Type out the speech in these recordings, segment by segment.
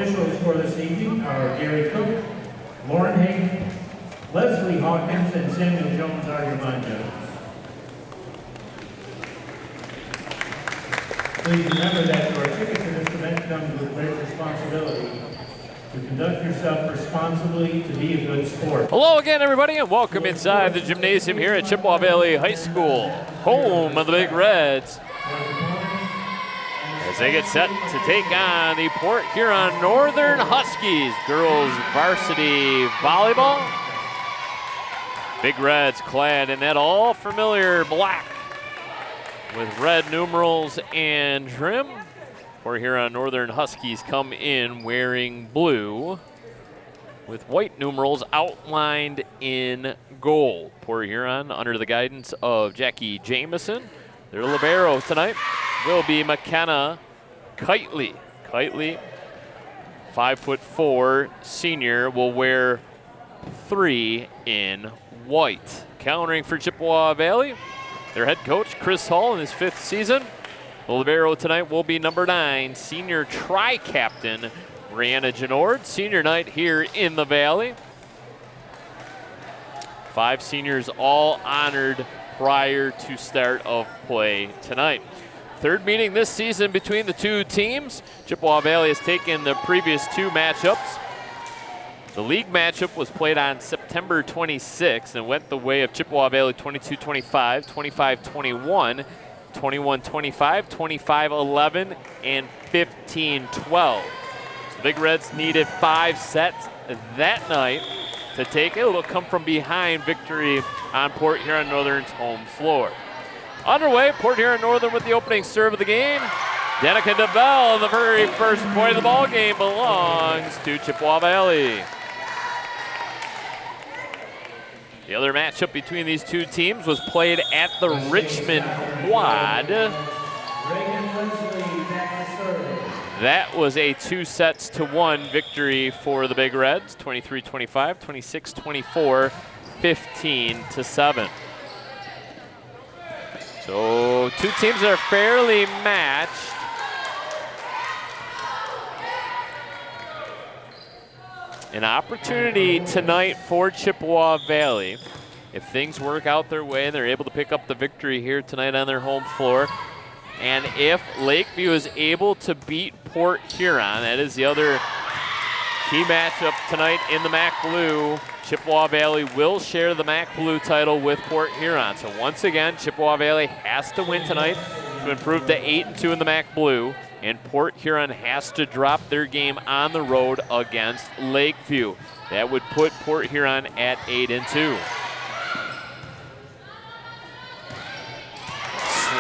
officials for this evening are Gary Cook, Lauren Hayden, Leslie Hawkins, and Samuel Jones are your line judges. Please remember that your ticket to this event comes with great responsibility to conduct yourself responsibly, to be a good sport. Hello again, everybody, and welcome inside the gymnasium here at Chippewa Valley High School, home of the Big Reds, as they get set to take on the Port Huron Northern Huskies girls varsity volleyball. Big Reds clad in that all familiar black with red numerals and trim. Port Huron Northern Huskies come in wearing blue with white numerals outlined in gold. Port Huron, under the guidance of Jackie Jameson. Their libero tonight will be McKenna Kitely. Kitely, 5'4" senior, will wear 3 in white. Countering for Chippewa Valley, their head coach, Chris Hall, in his 5th season. The libero tonight will be number 9, senior tri-captain, Brianna Genord. Senior night here in the Valley. 5 seniors all honored prior to start of play tonight. Third meeting this season between the two teams. Chippewa Valley has taken the previous 2 matchups. The league matchup was played on September 26th and went the way of Chippewa Valley 22-25, 25-21, 21-25, 25-11, and 15-12. So the Big Reds needed 5 sets that night to take it. It'll come from behind victory on Port Huron Northern's home floor. Underway, Port Huron Northern with the opening serve of the game. Danica DeBell, the very first point of the ball game, belongs to Chippewa Valley. The other matchup between these two teams was played at the Richmond Quad. That was a 2-1 victory for the Big Reds, 23-25, 26-24, 15-7. So 2 teams that are fairly matched. An opportunity tonight for Chippewa Valley. If things work out their way and they're able to pick up the victory here tonight on their home floor, and if Lakeview is able to beat Port Huron, that is the other key matchup tonight in the MAC Blue, Chippewa Valley will share the MAC Blue title with Port Huron. So once again, Chippewa Valley has to win tonight to improve to 8-2 in the MAC Blue, and Port Huron has to drop their game on the road against Lakeview. That would put Port Huron at 8-2.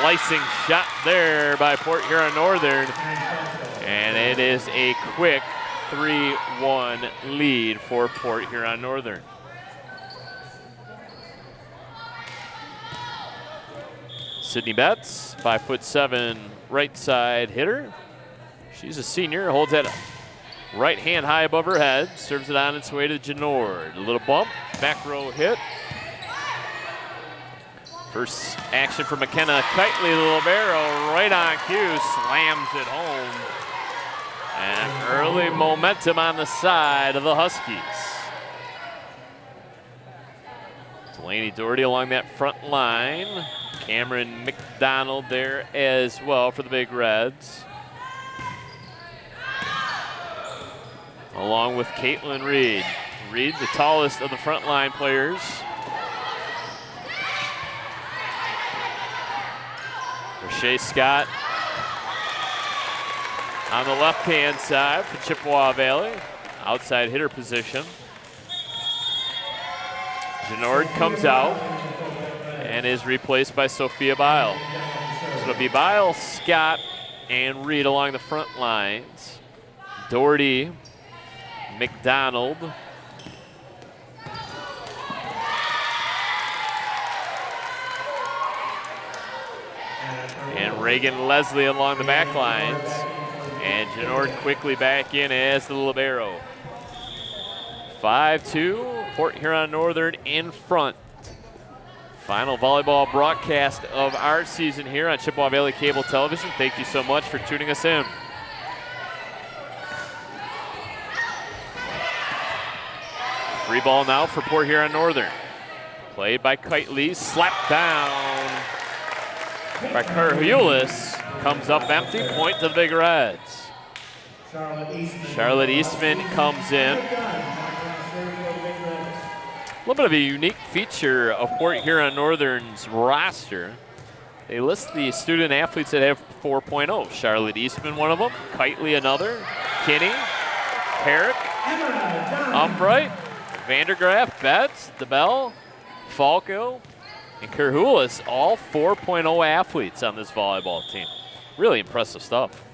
Slicing shot there by Port Huron Northern, and it is a quick 3-1 lead for Port Huron Northern. Sydney Betts, 5'7", right side hitter. She's a senior, holds that right hand high above her head, serves it on its way to Genord. A little bump, back row hit. First action for McKenna Kitely, the libero, right on cue, slams it home. And early momentum on the side of the Huskies. Delaney Doherty along that front line. Cameron McDonald there as well for the Big Reds. Along with Caitlin Reed. Reed, the tallest of the front line players. Rashay Scott on the left-hand side for Chippewa Valley, outside hitter position. Genord comes out and is replaced by Sophia Bile. So it'll be Bile, Scott, and Reed along the front lines. Doherty, McDonald, and Reagan Leslie along the back lines. And Genord quickly back in as the libero. 5-2, Port Huron Northern in front. Final volleyball broadcast of our season here on Chippewa Valley Cable Television. Thank you so much for tuning us in. Free ball now for Port Huron Northern. Played by Kitely, slapped down by Carhulis. Comes up empty, point to the Big Reds. Charlotte Eastman comes in. A little bit of a unique feature of Port Huron Northern's roster. They list the student athletes that have 4.0. Charlotte Eastman, one of them. Kitely, another. Kinney, Herrick, Umbright, Vandergraaf, Betts, DeBell, Falco, and Carhulis, all 4.0 athletes on this volleyball team. Really impressive stuff.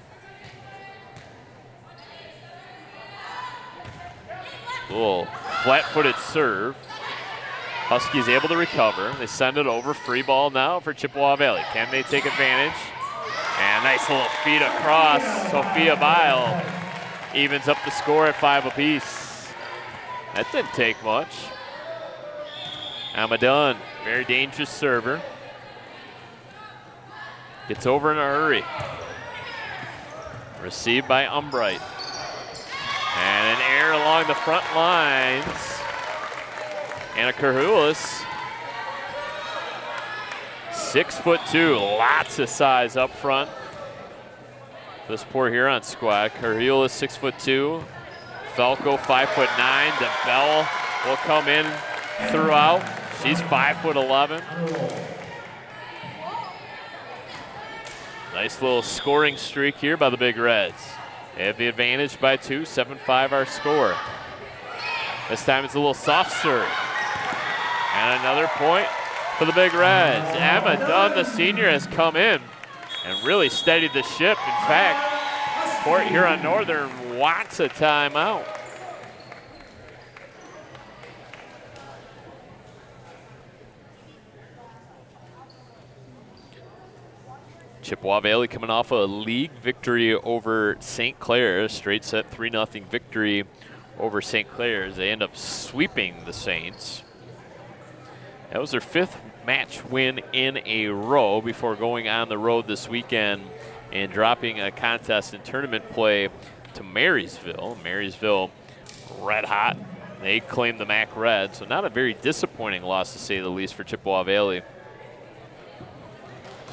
Little flat-footed serve. Huskies able to recover. They send it over. Free ball now for Chippewa Valley. Can they take advantage? And nice little feed across. Sophia Bile evens up the score at 5 apiece. That didn't take much. Amadun, very dangerous server. Gets over in a hurry. Received by Umbright. And an air along the front lines. Anna Carhulis, 6'2", lots of size up front. This Port Huron squad. Carhulis 6'2", Falco 5'9". DeBell will come in throughout. She's 5'11". Nice little scoring streak here by the Big Reds. They have the advantage by 2, 7-5 our score. This time it's a little soft serve. And another point for the Big Reds. Emma Dunn, the senior, has come in and really steadied the ship. In fact, Port Huron Northern wants a timeout. Chippewa Valley coming off a league victory over St. Clair, straight set 3-0 victory over St. Clair's. They end up sweeping the Saints. That was their 5th match win in a row before going on the road this weekend and dropping a contest in tournament play to Marysville. Marysville red hot. They claim the MAC Red, so not a very disappointing loss to say the least for Chippewa Valley.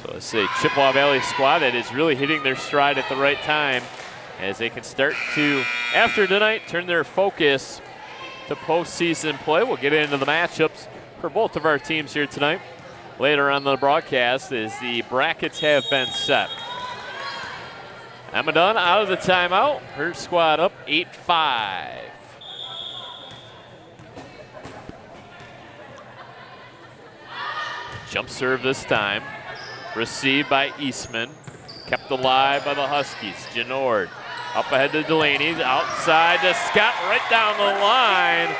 So let's say Chippewa Valley squad that is really hitting their stride at the right time as they can start to, after tonight, turn their focus to postseason play. We'll get into the matchups for both of our teams here tonight. Later on the broadcast as the brackets have been set. Amadun out of the timeout. Her squad up 8-5. Jump serve this time. Received by Eastman. Kept alive by the Huskies. Genord up ahead to Delaney. Outside to Scott, right down the line.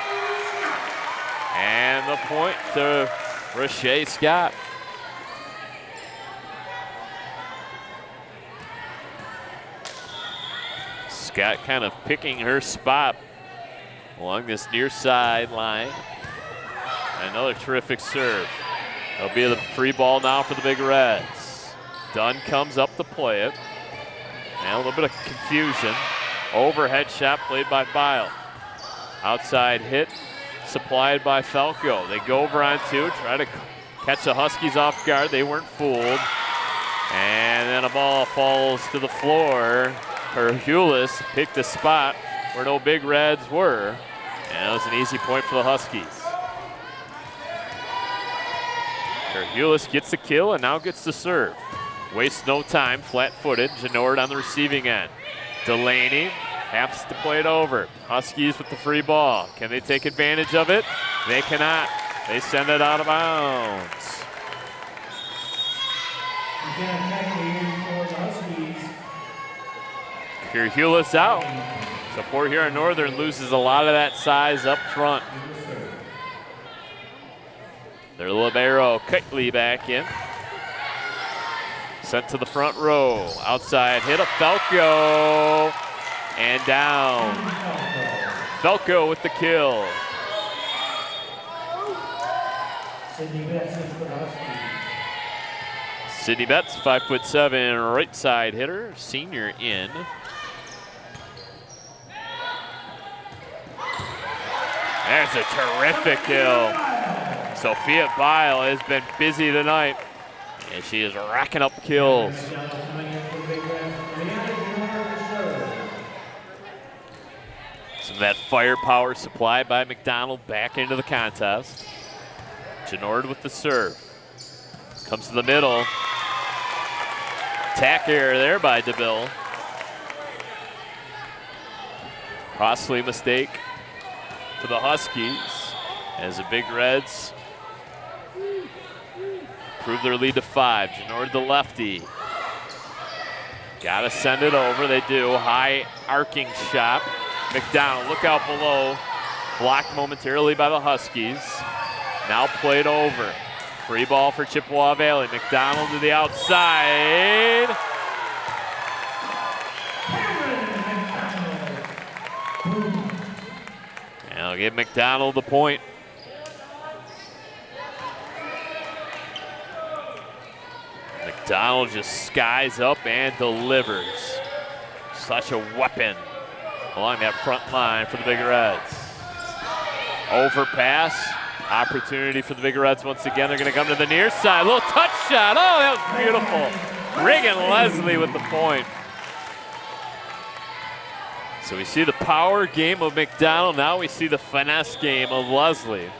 And the point to Rashay Scott. Scott kind of picking her spot along this near sideline. Another terrific serve. It'll be the free ball now for the Big Reds. Dunn comes up to play it. And a little bit of confusion. Overhead shot played by Bile. Outside hit supplied by Falco. They go over on 2, try to catch the Huskies off guard. They weren't fooled. And then a ball falls to the floor. Carhulis picked a spot where no Big Reds were. And it was an easy point for the Huskies. Carhulis gets the kill and now gets the serve. Wastes no time, flat-footed. Genord on the receiving end. Delaney has to play it over. Huskies with the free ball. Can they take advantage of it? They cannot. They send it out of bounds. Carhulis out. So Port Huron Northern loses a lot of that size up front. Their libero, Kitely, back in. Sent to the front row. Outside hit of Falco. And down. Falco with the kill. Sydney Betts, 5'7", right side hitter, senior in. There's a terrific kill. Sophia Bile has been busy tonight, and she is racking up kills. Some of that firepower supplied by McDonald back into the contest. Genord with the serve. Comes to the middle. Attack error there by DeVille. Costly mistake for the Huskies as the Big Reds improve their lead to 5. Genord the lefty. Gotta send it over, they do. High arcing shot. McDonald, look out below. Blocked momentarily by the Huskies. Now played over. Free ball for Chippewa Valley. McDonald to the outside. And I'll give McDonald the point. McDonald just skies up and delivers. Such a weapon along that front line for the Big Reds. Overpass. Opportunity for the Big Reds once again. They're going to come to the near side. A little touch shot. Oh, that was beautiful. Reagan Leslie with the point. So we see the power game of McDonald. Now we see the finesse game of Leslie.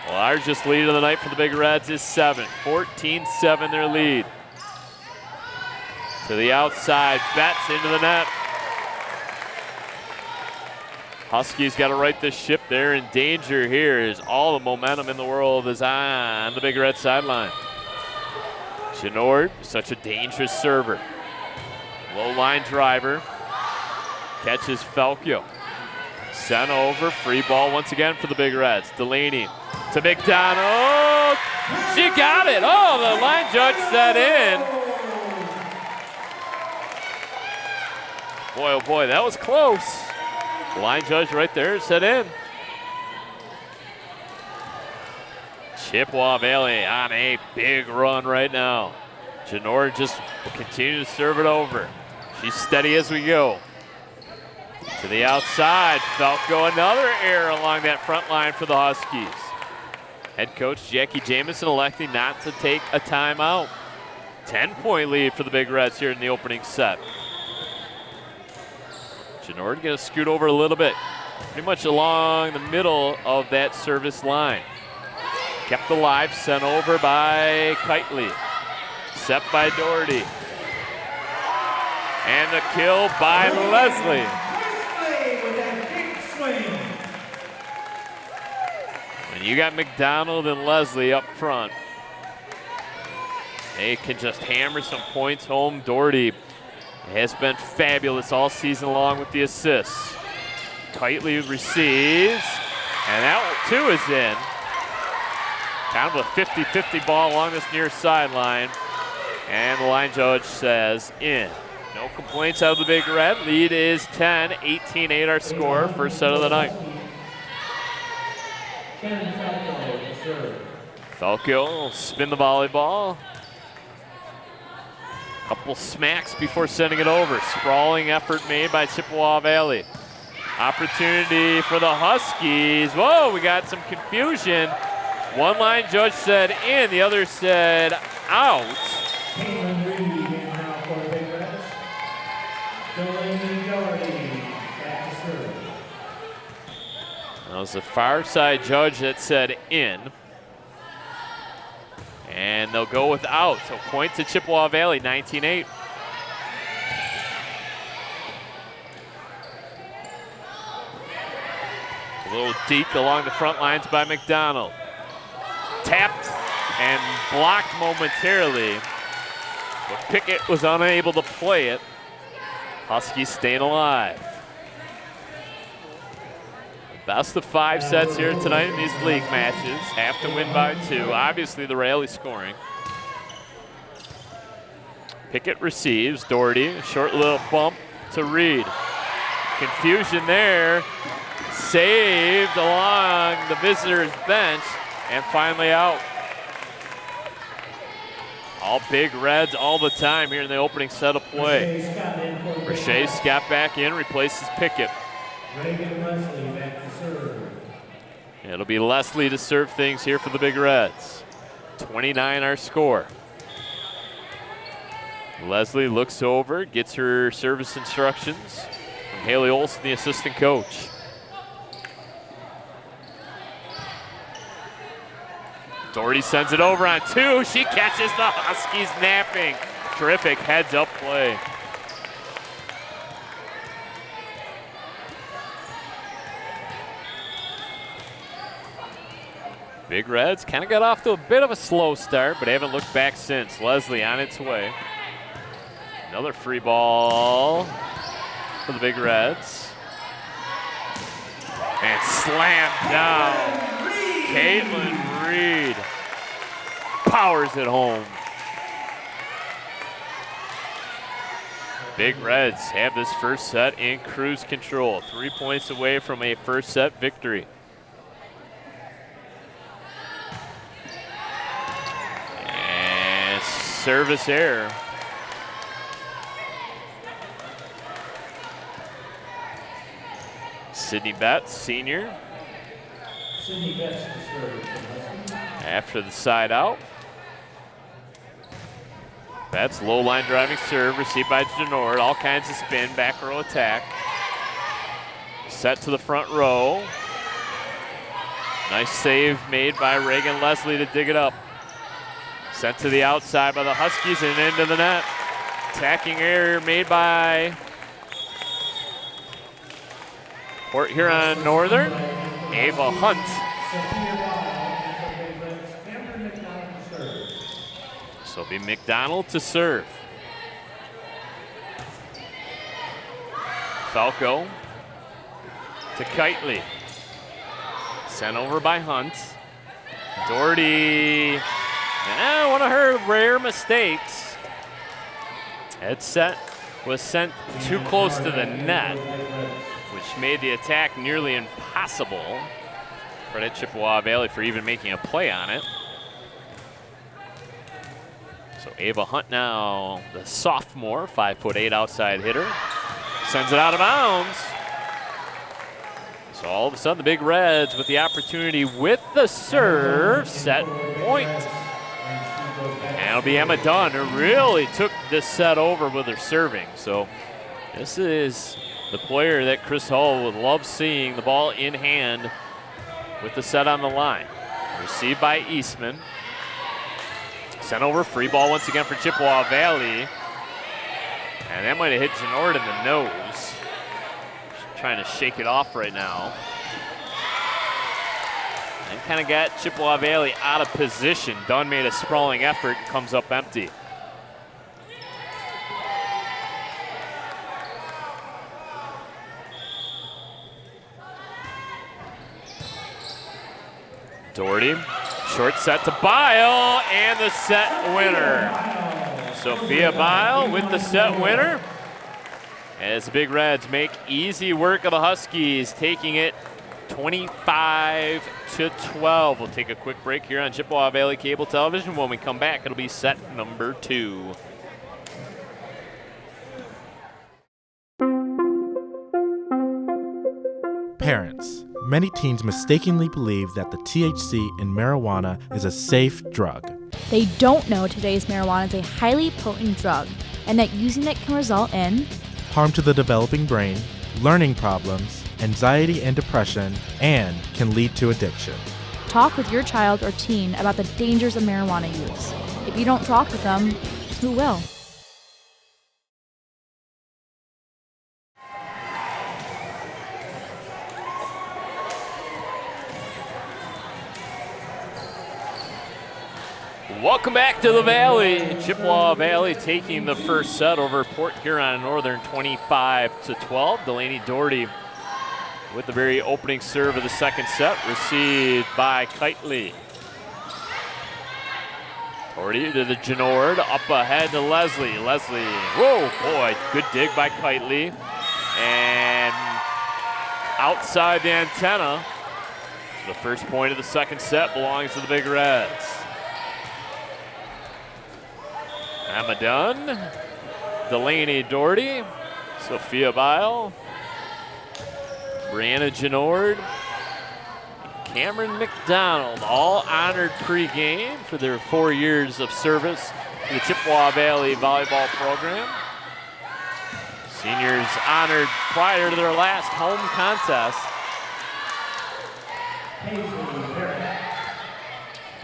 The largest lead of the night for the Big Reds is 7. 14-7 their lead. To the outside. Betts into the net. Huskies got to right this ship. They're in danger here as all the momentum in the world is on the Big Red sideline. Genord, such a dangerous server. Low line driver. Catches Falco. Sent over. Free ball once again for the Big Reds. Delaney to McDonald. She got it. Oh, the line judge set in. Boy, oh boy, that was close. Line judge right there, set in. Chippewa Valley on a big run right now. Genord just will continue to serve it over. She's steady as we go. To the outside, Falco, another error along that front line for the Huskies. Head coach Jackie Jamison electing not to take a timeout. 10-point lead for the Big Reds here in the opening set. Genord going to scoot over a little bit, pretty much along the middle of that service line. Kept alive, sent over by Kitely. Set by Doherty. And the kill by Leslie. And you got McDonald and Leslie up front. They can just hammer some points home. Doherty has been fabulous all season long with the assists. Tightly receives, and that one too is in. Kind of a 50-50 ball along this near sideline, and the line judge says in. No complaints out of the Big Red. Lead is 10, 18-8 our score, first set of the night. Falco will spin the volleyball. Couple smacks before sending it over. Sprawling effort made by Chippewa Valley. Opportunity for the Huskies. Whoa, we got some confusion. One line judge said in, the other said out. That was the far side judge that said in. And they'll go with out, so point to Chippewa Valley, 19-8. A little deke along the front lines by McDonald. Tapped and blocked momentarily, but Pickett was unable to play it. Huskies staying alive. Best of 5 sets here tonight in these league matches. Have to win by 2. Obviously, the rally scoring. Pickett receives. Doherty, short little bump to Reed. Confusion there. Saved along the visitors' bench, and finally out. All Big Reds all the time here in the opening set of play. Rashay Scott back in, replaces Pickett. Reagan Leslie back to serve. It'll be Leslie to serve things here for the Big Reds. 29 our score. Leslie looks over, gets her service instructions from Haley Olson, the assistant coach. Doherty sends it over on 2. She catches the Huskies napping. Terrific heads-up play. Big Reds kind of got off to a bit of a slow start, but haven't looked back since. Leslie on its way. Another free ball for the Big Reds. And slammed down. Caitlin Reed powers it home. Big Reds have this first set in cruise control. 3 points away from a first set victory. And service error. Sydney Betts, senior. Sydney Betts to serve. After the side out. Betts, low line driving serve, received by Genord. All kinds of spin, back row attack. Set to the front row. Nice save made by Reagan Leslie to dig it up. Sent to the outside by the Huskies and into the net. Attacking error made by Port Huron Northern. Ava Hunt. So it'll be McDonald to serve. Falco to Kitely. Sent over by Hunt. Doherty, one of her rare mistakes. Head set was sent too close to the net, which made the attack nearly impossible. Credit Chippewa Valley for even making a play on it. So Ava Hunt now, the sophomore, 5'8" outside hitter, sends it out of bounds. So all of a sudden the Big Reds with the opportunity with the serve, set point. And it'll be Emma Dunn who really took this set over with her serving. So this is the player that Chris Hull would love seeing, the ball in hand with the set on the line. Received by Eastman. Sent over, free ball once again for Chippewa Valley. And that might have hit Genord in the nose. She's trying to shake it off right now. And kind of got Chippewa Valley out of position. Dunn made a sprawling effort, comes up empty. Doherty, short set to Bile, and the set winner. Sophia Bile with the set winner. As the Big Reds make easy work of the Huskies, taking it 25-12. We'll take a quick break here on Chippewa Valley Cable Television. When we come back, it'll be set number 2. Parents. Many teens mistakenly believe that the THC in marijuana is a safe drug. They don't know today's marijuana is a highly potent drug and that using it can result in harm to the developing brain, learning problems, anxiety and depression, and can lead to addiction. Talk with your child or teen about the dangers of marijuana use. If you don't talk with them, who will? Welcome back to the Valley. Chippewa Valley taking the first set over Port Huron Northern 25-12. Delaney Doherty with the very opening serve of the second set, received by Kitely. Doherty to the Genord, up ahead to Leslie. Leslie, whoa, boy, good dig by Kitely. And outside the antenna. The first point of the second set belongs to the Big Reds. Emma Dunn, Delaney Doherty, Sophia Bile, Brianna Genord, Cameron McDonald, all honored pregame for their 4 years of service to the Chippewa Valley volleyball program. Seniors honored prior to their last home contest.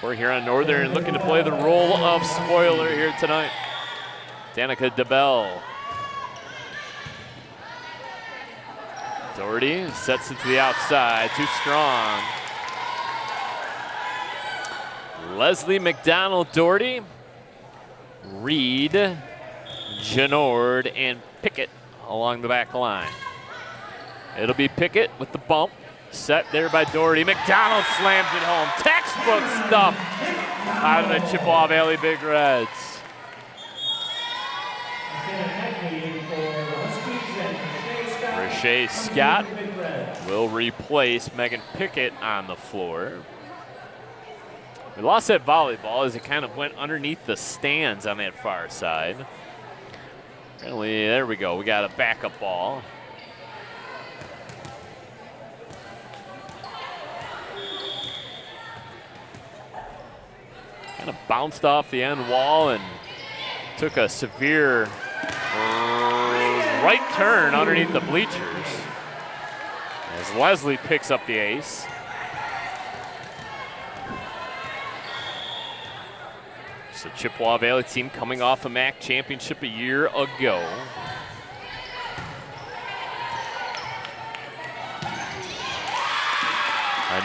We're here on Northern looking to play the role of spoiler here tonight. Danica DeBell. Doherty sets it to the outside, too strong. Leslie McDonald Doherty, Reed, Genord, and Pickett along the back line. It'll be Pickett with the bump. Set there by Doherty. McDonald slams it home. Textbook stuff out of the Chippewa Valley Big Reds. Rashay Scott will replace Megan Pickett on the floor. We lost that volleyball as it kind of went underneath the stands on that far side. Apparently, there we go. We got a backup ball. Kind of bounced off the end wall and took a severe right turn underneath the bleachers as Leslie picks up the ace. It's the Chippewa Valley team coming off a MAC championship a year ago.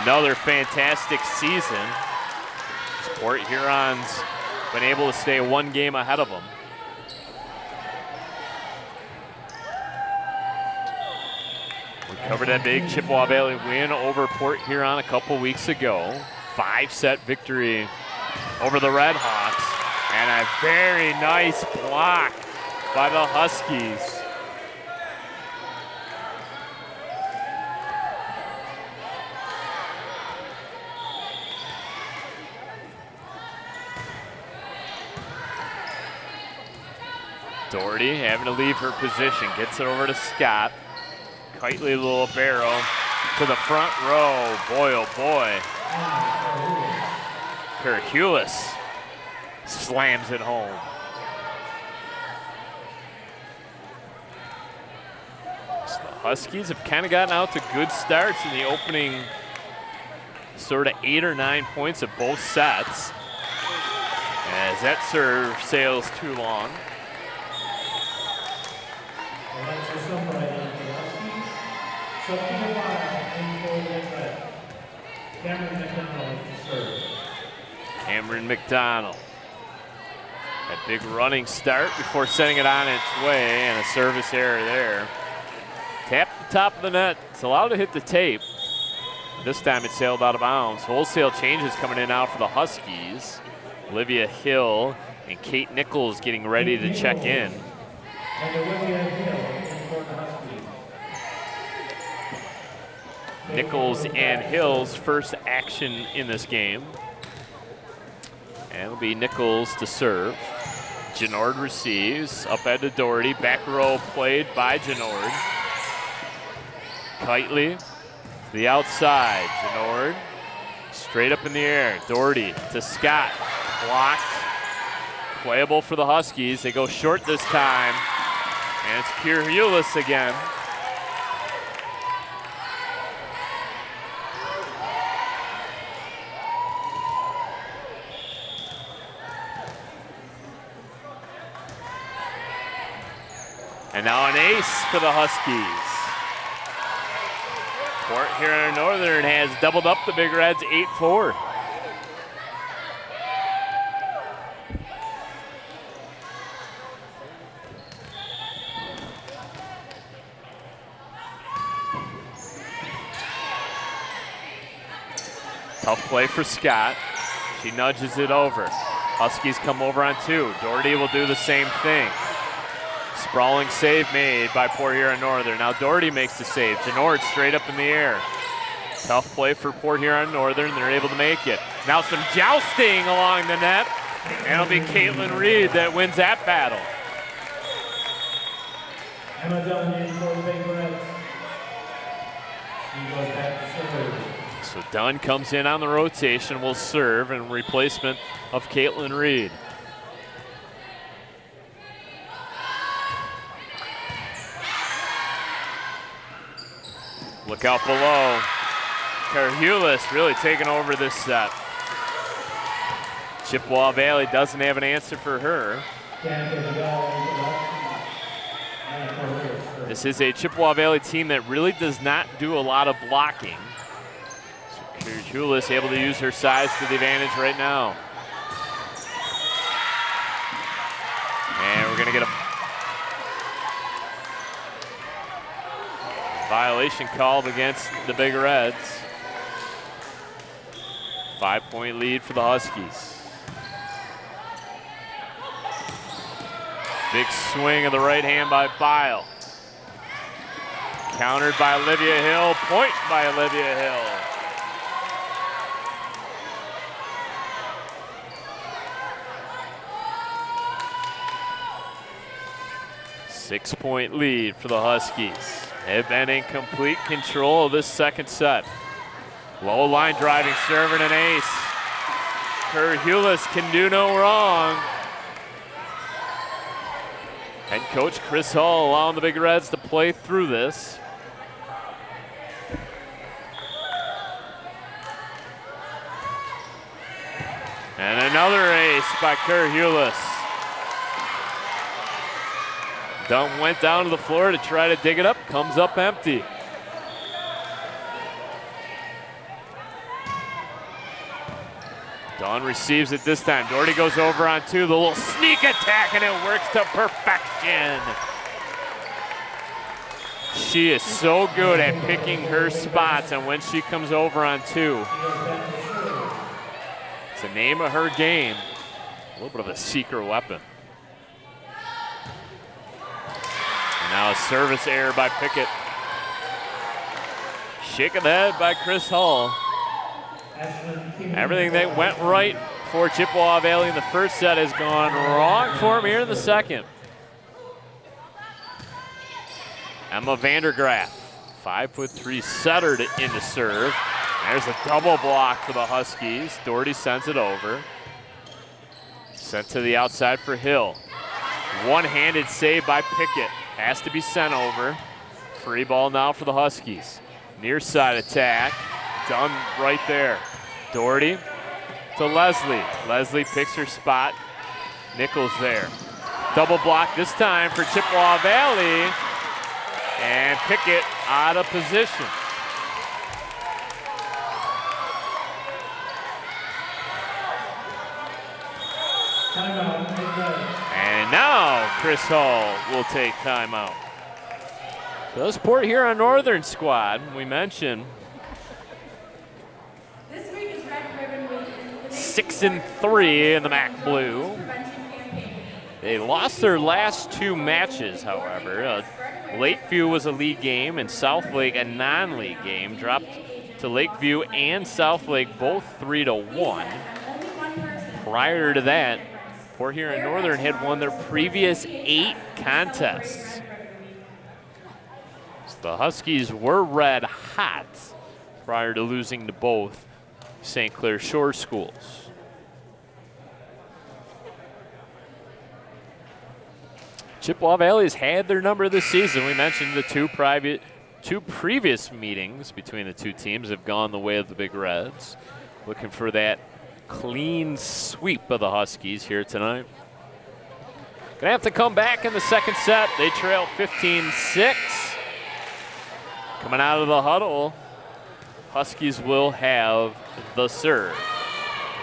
Another fantastic season. Port Huron's been able to stay one game ahead of them. We covered that big Chippewa Valley win over Port Huron a couple weeks ago. 5-set victory over the Red Hawks. And a very nice block by the Huskies. Doherty having to leave her position, gets it over to Scott. Kitely little barrel to the front row. Boy, oh boy. Hercules slams it home. So the Huskies have kind of gotten out to good starts in the opening sort of 8 or 9 points of both sets. As that serve sails too long. Cameron McDonald. A big running start before setting it on its way, and a service error there. Tapped the top of the net. It's allowed to hit the tape. This time it sailed out of bounds. Wholesale changes coming in now for the Huskies. Olivia Hill and Kate Nichols getting ready to check in. Nichols and Hill's first action in this game. And it'll be Nichols to serve. Genord receives, up at the Doherty. Back row played by Genord. Kitely to the outside. Genord straight up in the air. Doherty to Scott. Blocked. Playable for the Huskies. They go short this time. And it's Hercules again. And now an ace for the Huskies. Port Huron Northern has doubled up the Big Reds 8-4. Tough play for Scott. She nudges it over. Huskies come over on 2. Doherty will do the same thing. Sprawling save made by Port Huron Northern. Now Doherty makes the save. Genord straight up in the air. Tough play for Port Huron Northern. They're able to make it. Now some jousting along the net. And it'll be Caitlin Reed that wins that battle. So Dunn comes in on the rotation, will serve in replacement of Caitlin Reed. Look out below. Karhulis really taking over this set. Chippewa Valley doesn't have an answer for her. This is a Chippewa Valley team that really does not do a lot of blocking. So Karhulis able to use her size to the advantage right now. And we're gonna get a violation called against the Big Reds. 5-point lead for the Huskies. Big swing of the right hand by Bile. Countered by Olivia Hill, point by Olivia Hill. Six-point lead for the Huskies. They've been in complete control of this second set. Low line driving, serving an ace. Karhulis can do no wrong. Head coach Chris Hall allowing the Big Reds to play through this. And another ace by Karhulis. Dunn went down to the floor to try to dig it up, comes up empty. Dunn receives it this time. Doherty goes over on two, the little sneak attack, and it works to perfection. She is so good at picking her spots, and when she comes over on two, it's the name of her game. A little bit of a secret weapon. And now a service error by Pickett. Shake of the head by Chris Hall. Everything that went right for Chippewa Valley in the first set has gone wrong for him here in the second. Emma Vandergraaf, 5'3" setter into serve. There's a double block for the Huskies. Doherty sends it over. Sent to the outside for Hill. One-handed save by Pickett. Has to be sent over. Free ball now for the Huskies. Near side attack. Dunn right there. Doherty to Leslie. Leslie picks her spot. Nichols there. Double block this time for Chippewa Valley. And Pickett out of position. And now Chris Hall will take timeout. So this Port Huron Northern squad, we mentioned, 6-3 in the MAC Blue. They lost their last two matches, however. Lakeview was a league game and Southlake a non-league game. Dropped to Lakeview and Southlake both 3-1. Prior to that, Port Huron Northern had won their previous 8 contests. So the Huskies were red hot prior to losing to both St. Clair Shore schools. Chippewa Valley has had their number this season. We mentioned the two previous meetings between the two teams have gone the way of the Big Reds. Looking for that clean sweep of the Huskies here tonight. Gonna have to come back in the second set. They trail 15-6. Coming out of the huddle, Huskies will have the serve.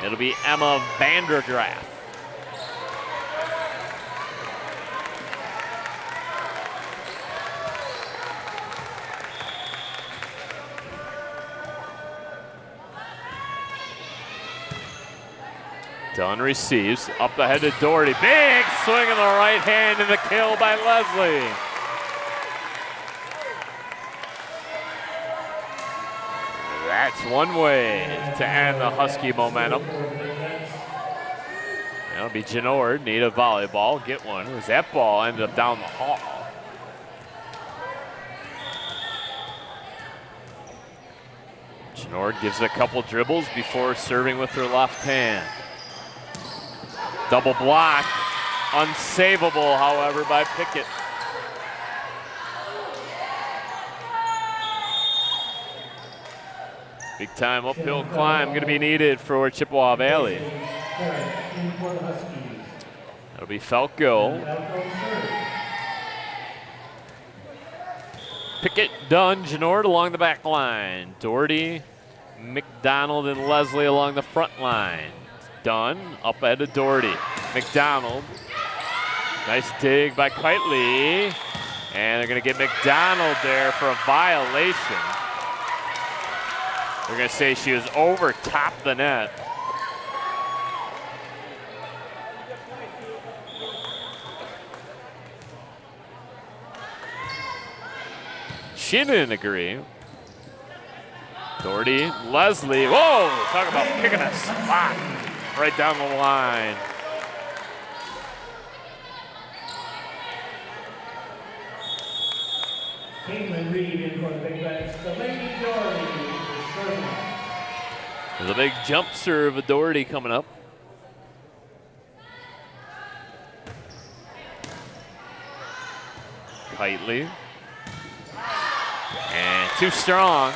It'll be Emma Vandergraaf. Dunn receives, up ahead to Doherty. Big swing in the right hand and the kill by Leslie. That's one way to end the Husky momentum. That'll be Genord, need a volleyball, get one. As that ball ended up down the hall. Genord gives it a couple dribbles before serving with her left hand. Double block, unsavable, however, by Pickett. Big time uphill climb going to be needed for Chippewa Valley. That'll be Falco. Pickett, Dunn, Genord along the back line. Doherty, McDonald, and Leslie along the front line. Dunn up ahead of Doherty. McDonald. Nice dig by Kitely. And they're going to get McDonald there for a violation. They're going to say she was over top the net. She didn't agree. Doherty, Leslie, whoa, talk about picking a spot right down the line. Caitlin Reed in for the Big Reds. The Lady Doherty is serving. There's a big jump serve of Doherty coming up. Kitely. And too strong.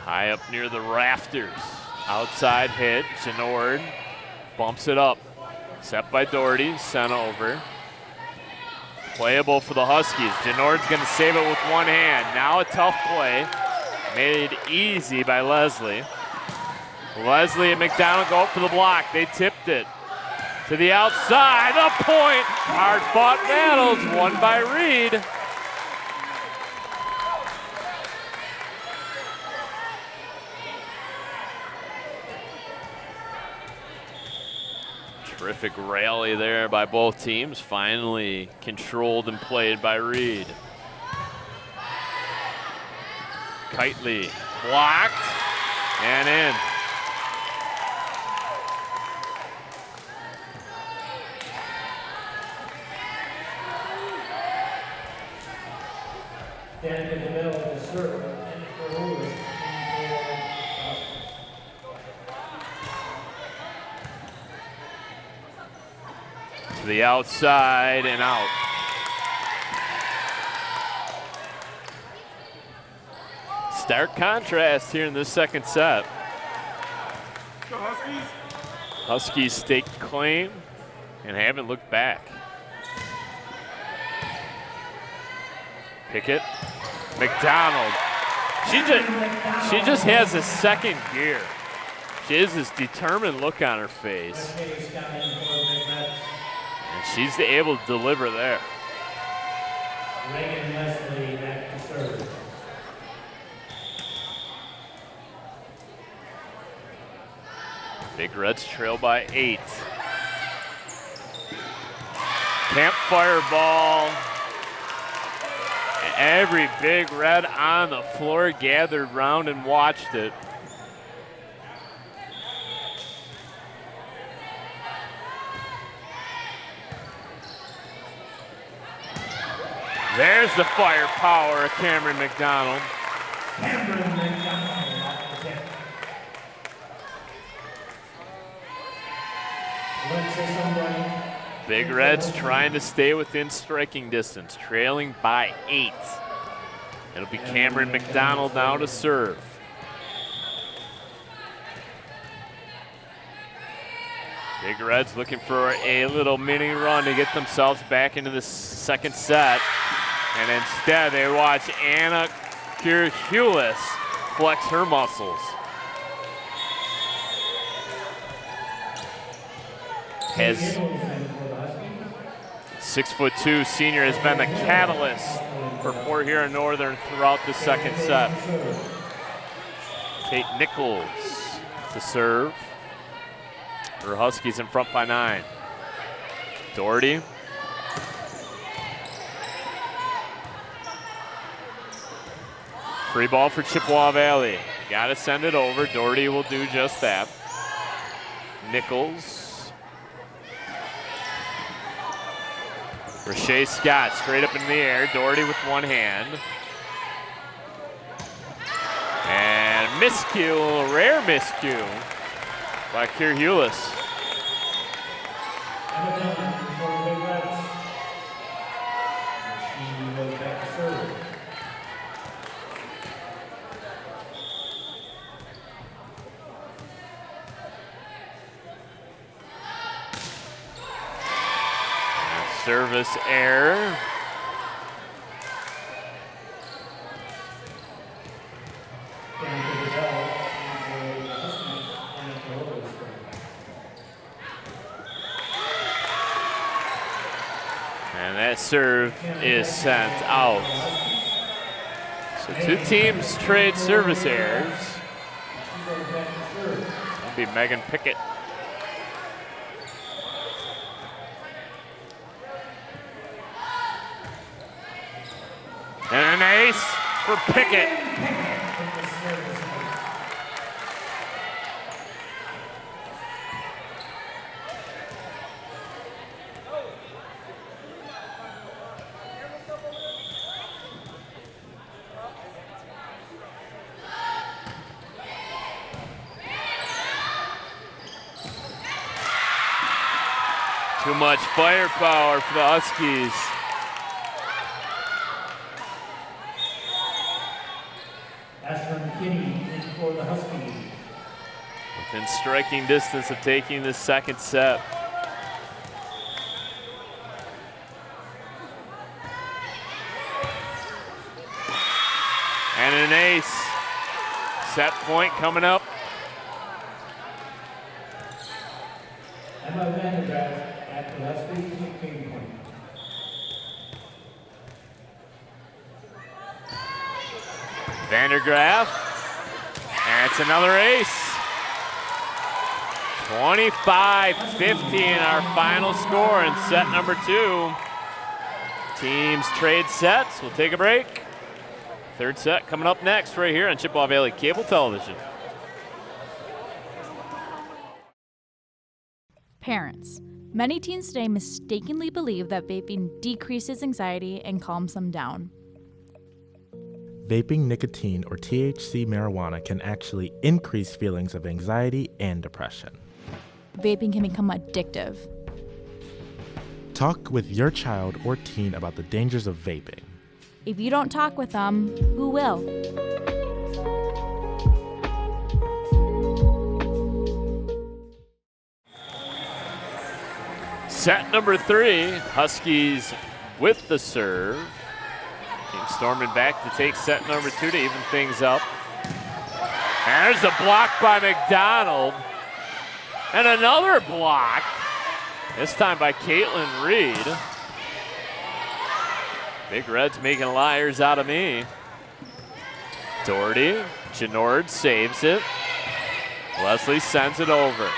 High up near the rafters. Outside hit. Genord bumps it up. Set by Doherty. Sent over. Playable for the Huskies. Genord's going to save it with one hand. Now a tough play. Made easy by Leslie. Leslie and McDonald go up for the block. They tipped it to the outside. The point. Hard fought battles won by Reed. Terrific rally there by both teams. Finally controlled and played by Reed. Kitely blocked and in. Down in the middle of the circle. And for Lewis. To the outside and out. Stark contrast here in this second set. Huskies staked claim and haven't looked back. Pickett, McDonald. She just has a second gear. She has this determined look on her face. And she's able to deliver there. Reagan Leslie back to serve. Big Reds trail by 8. Campfire ball. Every Big Red on the floor gathered round and watched it. There's the firepower of Cameron McDonald. Cameron McDonald off the tip. Alexis O'Brien. Big Reds trying to stay within striking distance, trailing by 8. It'll be Cameron McDonald now to serve. Big Reds looking for a little mini run to get themselves back into the second set. And instead, they watch Anna Kirhulis flex her muscles. Has 6'2" senior has been the catalyst for Port Huron Northern throughout the second set. Kate Nichols to serve. Her Huskies in front by 9. Doherty. Free ball for Chippewa Valley. Got to send it over. Doherty will do just that. Nichols. Rashay Scott straight up in the air. Doherty with one hand. And miscue, rare miscue by Kierhulis. Service error. And that serve is sent out. So two teams trade service errors. That'll be Megan Pickett. And an ace for Pickett. Too much firepower for the Huskies. For the Huskies. Within striking distance of taking the second set. And an ace. Set point coming up. Emma Vandergraaf at the Huskies game point. Vandergraaf. And it's another ace. 25-15, our final score in set number 2. Teams trade sets. We'll take a break. Third set coming up next right here on Chippewa Valley Cable Television. Parents. Many teens today mistakenly believe that vaping decreases anxiety and calms them down. Vaping nicotine or THC marijuana can actually increase feelings of anxiety and depression. Vaping can become addictive. Talk with your child or teen about the dangers of vaping. If you don't talk with them, who will? Set number 3, Huskies with the serve. Team storming back to take set number 2 to even things up. And there's a block by McDonald. And another block, this time by Caitlin Reed. Big Red's making liars out of me. Doherty, Genord saves it. Leslie sends it over.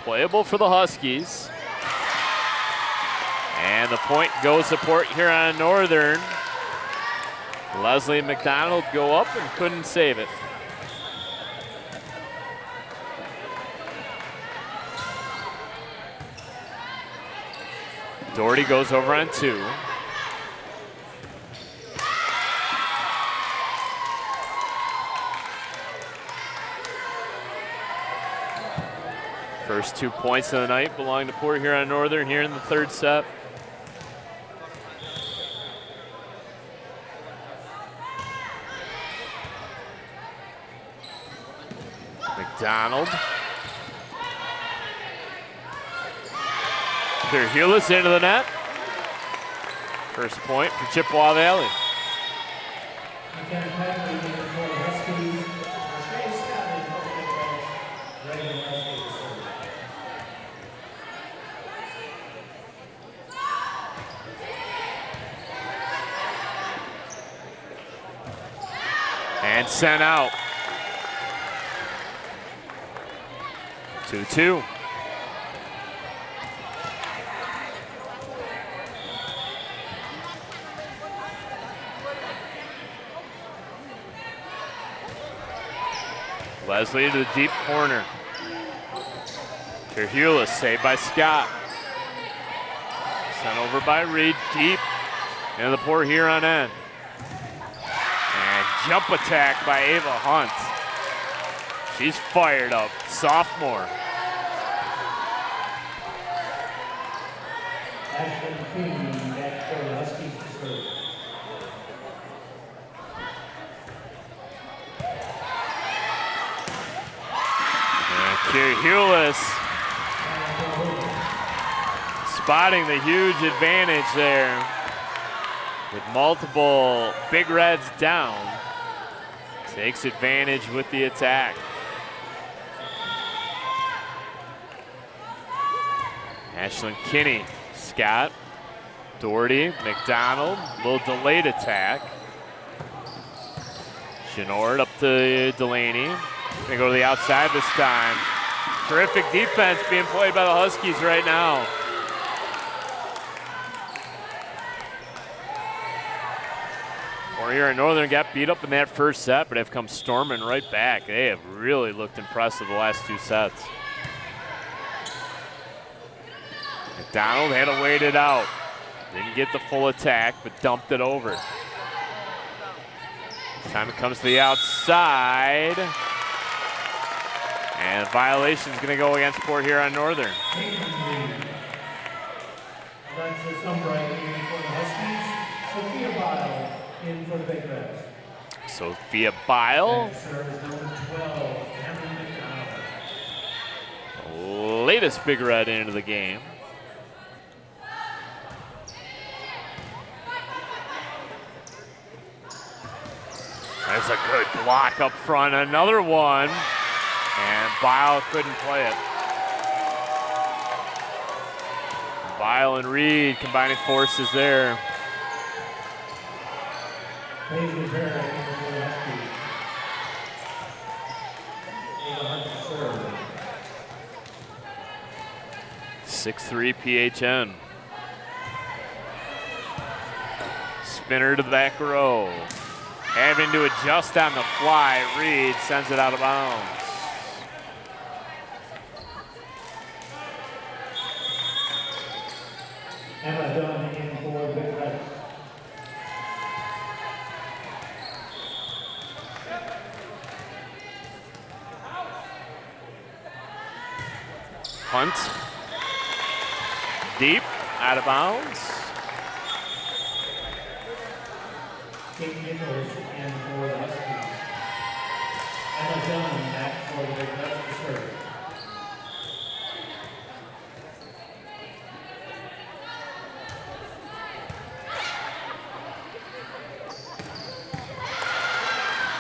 Playable for the Huskies. And the point goes support here on Northern. Leslie and McDonald go up and couldn't save it. Doherty goes over on 2. First 2 points of the night belong to Port Huron Northern here in the third set. McDonald. Kierhulis into the net. First point for Chippewa Valley. And sent out. 2-2. Leslie to the deep corner. Terhulis saved by Scott. Sent over by Reed, deep into the poor Huron end. And jump attack by Ava Hunt. She's fired up, sophomore. Ashton King back for the Huskies to serve. And Terhulis spotting the huge advantage there with multiple Big Reds down. Takes advantage with the attack. Ashlyn Kinney, Scott, Doherty, McDonald, little delayed attack. Chenord up to Delaney. Gonna go to the outside this time. Terrific defense being played by the Huskies right now. Or here in Northern got beat up in that first set, but have come storming right back. They have really looked impressive the last two sets. McDonald had to wait it out. Didn't get the full attack, but dumped it over. This time it comes to the outside. And violation is going to go against Port Huron Northern. Alexis Umbright in for the Huskies. Sophia Bile in for the Big Reds. Sophia Bile. Serves number 12, Cameron McDonald. Latest Big Red into the game. That's a good block up front. Another one. And Bile couldn't play it. Bile and Reed combining forces there. Paisley Perry in for the Huskies. Ava Hunt to serve. 6-3 PHN. Spinner to the back row. Having to adjust on the fly, Reed sends it out of bounds. Emma Dunn in for the Big Reds. Hunt. Deep, out of bounds. Kate Nichols in for the Huskies. Emma Dunn back for the Big Reds to serve.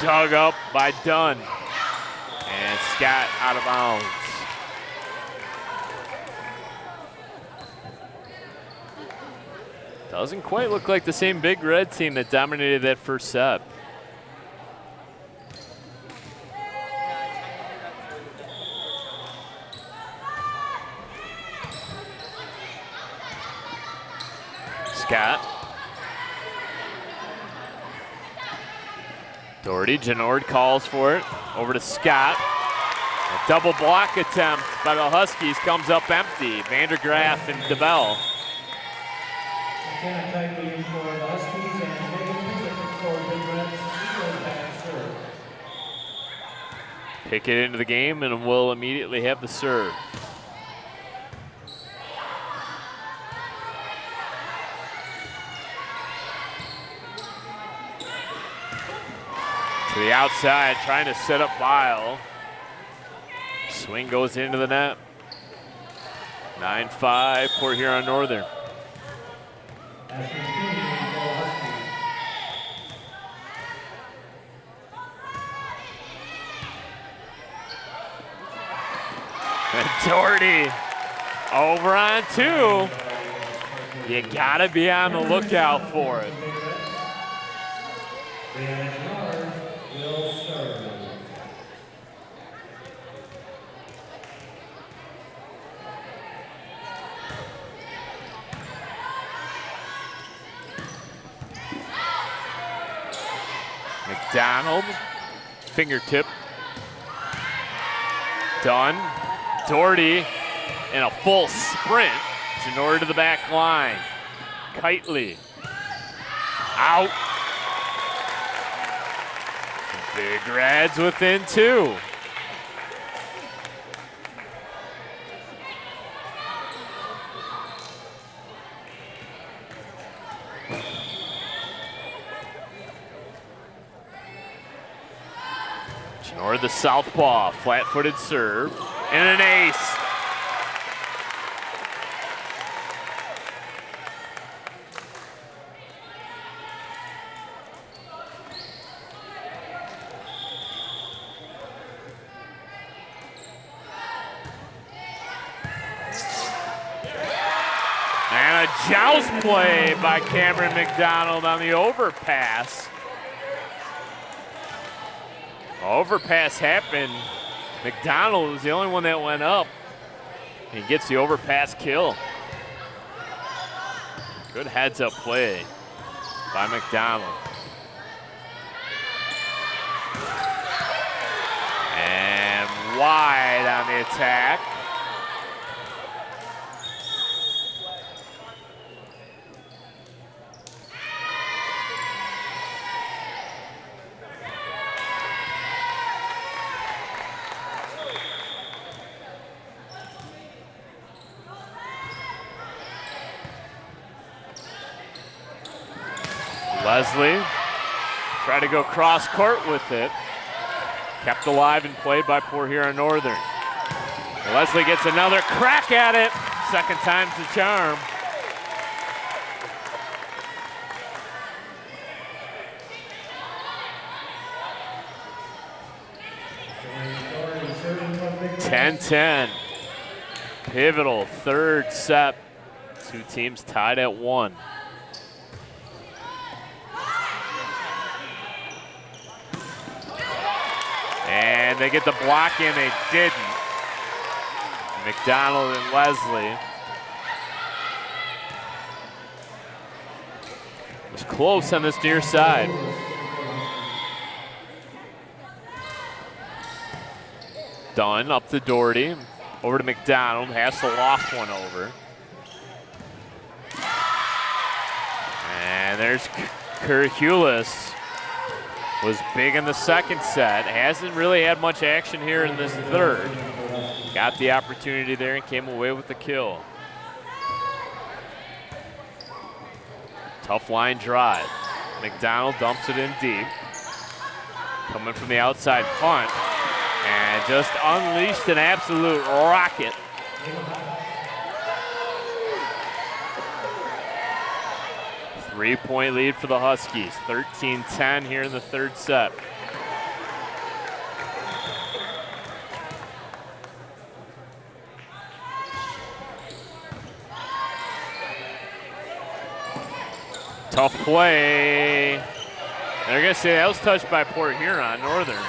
Dug up by Dunn. And Scott out of bounds. Doesn't quite look like the same Big Red team that dominated that first set. Scott. Doherty, Genord calls for it. Over to Scott. A double block attempt by the Huskies comes up empty. Vandergraaf and DeBell. McKenna Tigley in for the Huskies and Megan Pickett for the Big Reds. She goes back to serve. Pickett into the game and will immediately have the serve. To the outside, trying to set up Bile. Swing goes into the net. 9-5, Port Huron Northern. Ashton Kinney in for the Huskies. And Doherty over on two. You gotta be on the lookout for it. Brianna Gerard will serve. McDonald, fingertip. Dunn, Doherty in a full sprint. Genor to the back line. Kitely out. Big Reds within 2. Genor the southpaw, flat-footed serve, and an ace. And a joust play by Cameron McDonald on the overpass. Overpass happened. McDonald was the only one that went up. He gets the overpass kill. Good heads-up play by McDonald. And wide on the attack. Leslie tried to go cross court with it. Kept alive and played by Port Huron Northern. Leslie gets another crack at it. Second time's the charm. (10-10). Pivotal third set. Two teams tied at 1. And they get the block in, they didn't. McDonald and Leslie. It was close on this near side. Dunn up to Doherty, over to McDonald, has to loft one over. And there's Kurhulis. Was big in the second set. Hasn't really had much action here in this third. Got the opportunity there and came away with the kill. Tough line drive. McDonald dumps it in deep. Coming from the outside punt. And just unleashed an absolute rocket. Three-point lead for the Huskies, 13-10 here in the third set. Tough play. They're gonna say that was touched by Port Huron Northern.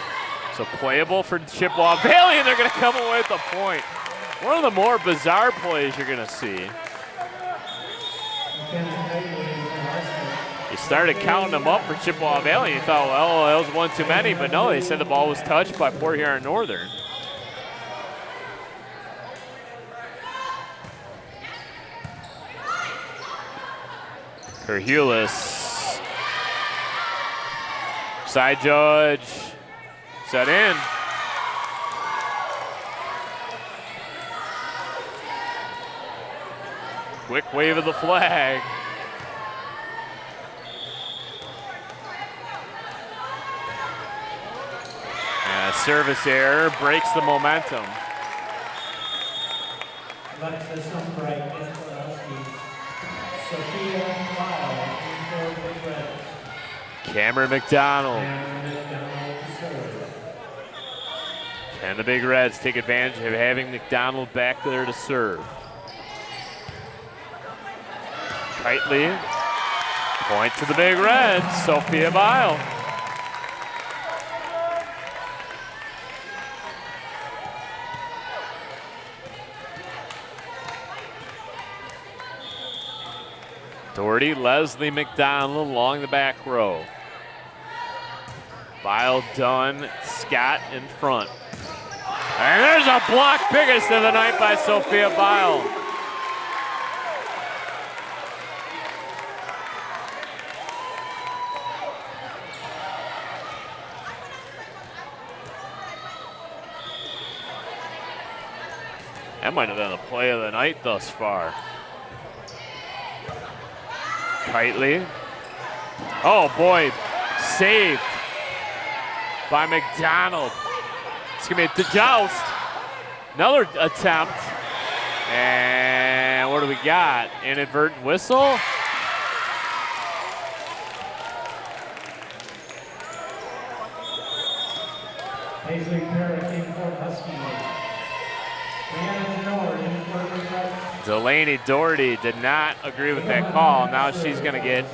So playable for Chippewa Valley, and they're gonna come away with the point. One of the more bizarre plays you're gonna see. You started counting them up for Chippewa Valley. You thought, well, that was one too many, but no, they said the ball was touched by Port Huron Northern. Kurhulis. Side judge. Set in. Quick wave of the flag. And a service error breaks the momentum. Alexis Umbright, Sophia Lyle, Cameron McDonald. And the Big Reds take advantage of having McDonald back there to serve. Tightly. Point to the Big Reds, Sophia Bile. Doherty, Leslie, McDonald along the back row. Bile, Dunn, Scott in front. And there's a block, biggest of the night by Sophia Bile. That might have been the play of the night thus far. Kitely. Oh boy, saved by McDonald. It's gonna be a joust. Another attempt. And what do we got? Inadvertent whistle. Paisley Parrott in for Husky. Delaney Doherty did not agree with that call. Now she's going to get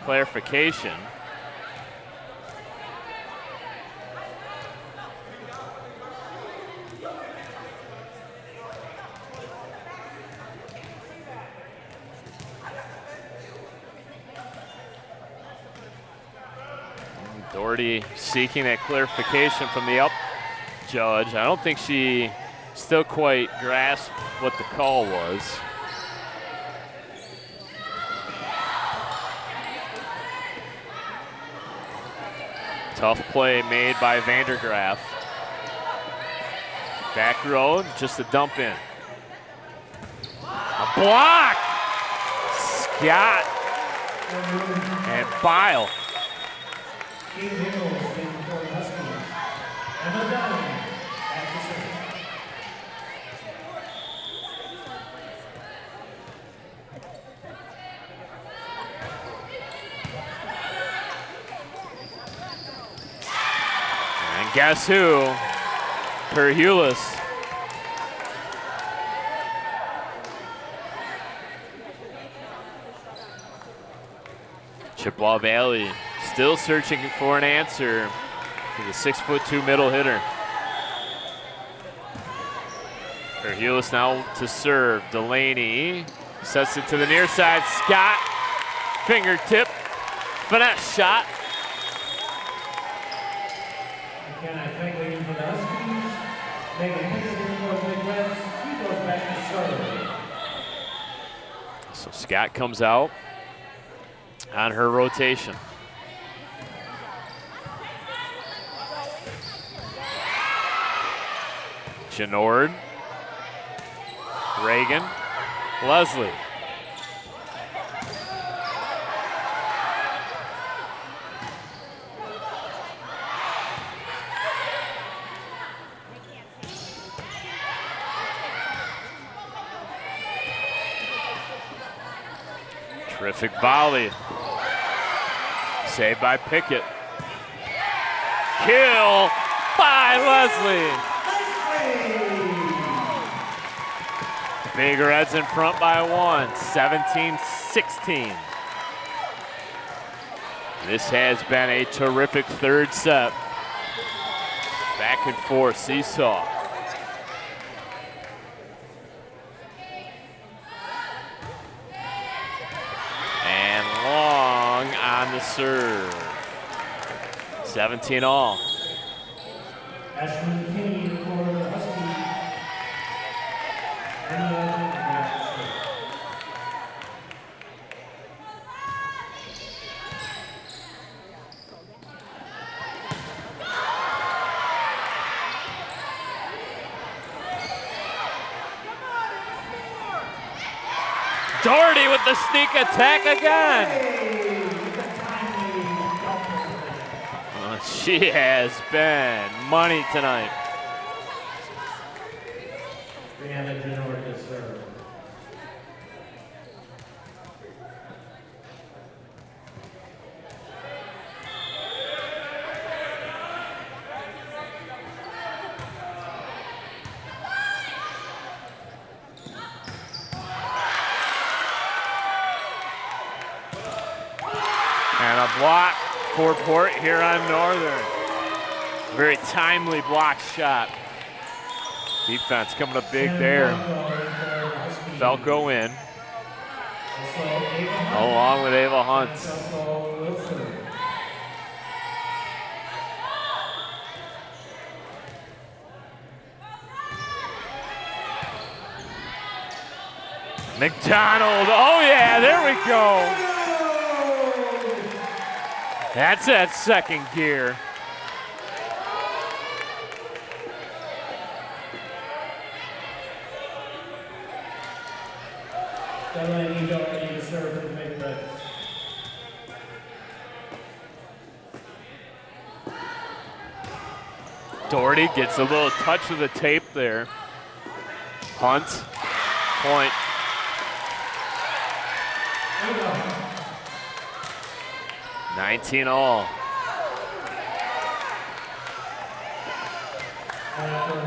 clarification. Doherty seeking that clarification from the up judge. I don't think she still quite grasped what the call was. Tough play made by Vandergraaf. Back row, just a dump in. A block! Scott and Bile. And guess who? Perhulis. Chippewa Valley still searching for an answer to the 6'2" middle hitter. Perhulis now to serve. Delaney sets it to the near side. Scott, fingertip, finesse shot. McKenna Kegley in for the Huskies. Megan Hickson for the Midwest. He goes back to serve. So Scott comes out on her rotation. Genord, Reagan, Leslie. Terrific volley. Saved by Pickett. Kill by Leslie. Big Reds in front by one, 17-16. This has been a terrific third set. Back and forth, seesaw. And long on the serve. 17 all. Ashton McKinney for the Huskies. Doherty with the sneak attack again. Oh, she has been money tonight. Brianna Genord to serve. And a block for Port Huron Northern. Very timely block shot. Defense coming up big there. Falco in, along with Ava Hunt. McDonald, oh yeah, there we go. That's that second gear. Delaney Doherty to serve for the Big Reds. Doherty gets a little touch of the tape there. Hunt, point. 19 all.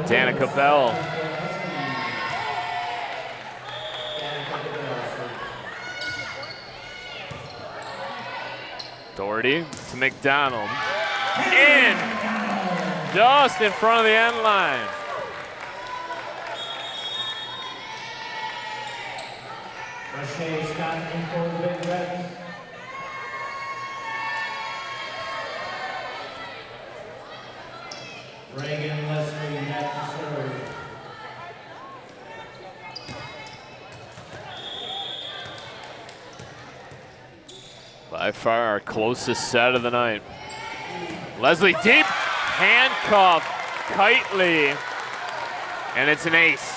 Danica Bell. Doherty to McDonald. In! Just in front of the end line. Rashay Scott in for the Big Reds. Reagan Leslie net to serve. By far our closest set of the night. Leslie deep, handcuff, Kitely, and it's an ace.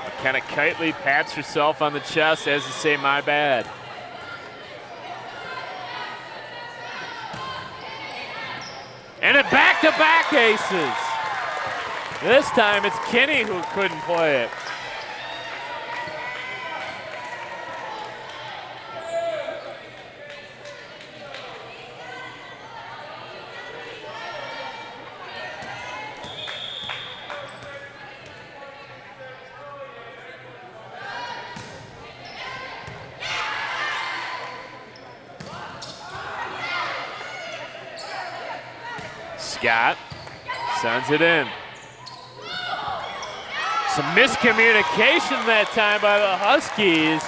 McKenna Kitely pats herself on the chest as to say, my bad. And a back-to-back aces. This time it's Kinney who couldn't play it. Scott sends it in. Some miscommunication that time by the Huskies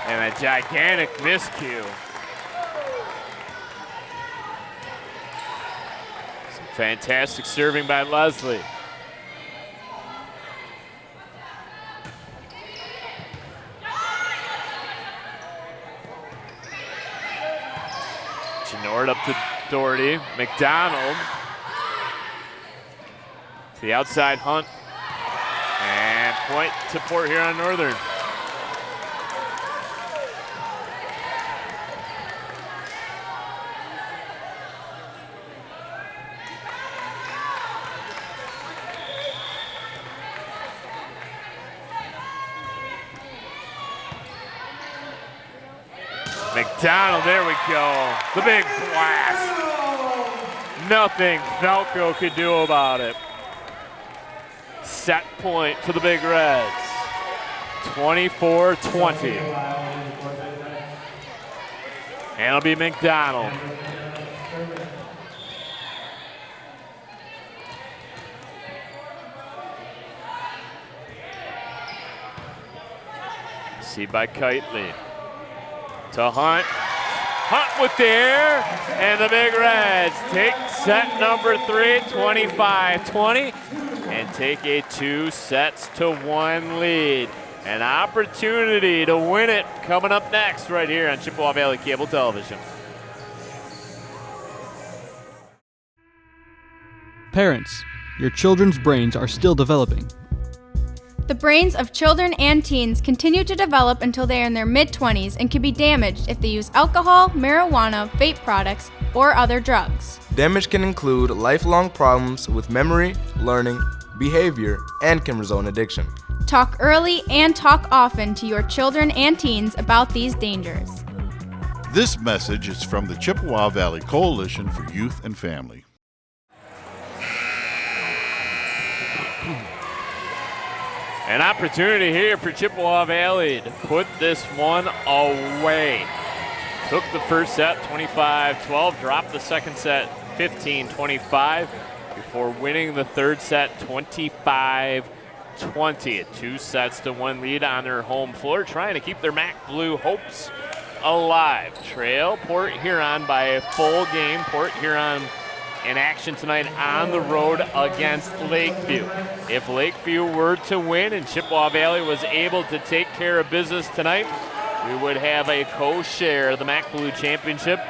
and a gigantic miscue. Some fantastic serving by Leslie. Genord up to Doherty. McDonald. To the outside, Hunt. And point to Port Huron Northern. McDonald, there we go. The big blast. Nothing Velcro could do about it. Set point for the Big Reds. 24-20. And it'll be McDonald. See by Kitely. To Hunt. Hunt with the air, and the Big Reds take set number 3, 25-20, and take a 2-1 lead. An opportunity to win it coming up next right here on Chippewa Valley Cable Television. Parents, your children's brains are still developing. The brains of children and teens continue to develop until they are in their mid-20s and can be damaged if they use alcohol, marijuana, vape products, or other drugs. Damage can include lifelong problems with memory, learning, behavior, and can result in addiction. Talk early and talk often to your children and teens about these dangers. This message is from the Chippewa Valley Coalition for Youth and Family. An opportunity here for Chippewa Valley to put this one away. Took the first set 25-12, dropped the second set 15-25 before winning the third set 25-20. 2-1 lead on their home floor, trying to keep their Mac Blue hopes alive. Trail Port Huron by a full game. Port Huron in action tonight on the road against Lakeview. If Lakeview were to win and Chippewa Valley was able to take care of business tonight, we would have a co-share of the MAC Blue Championship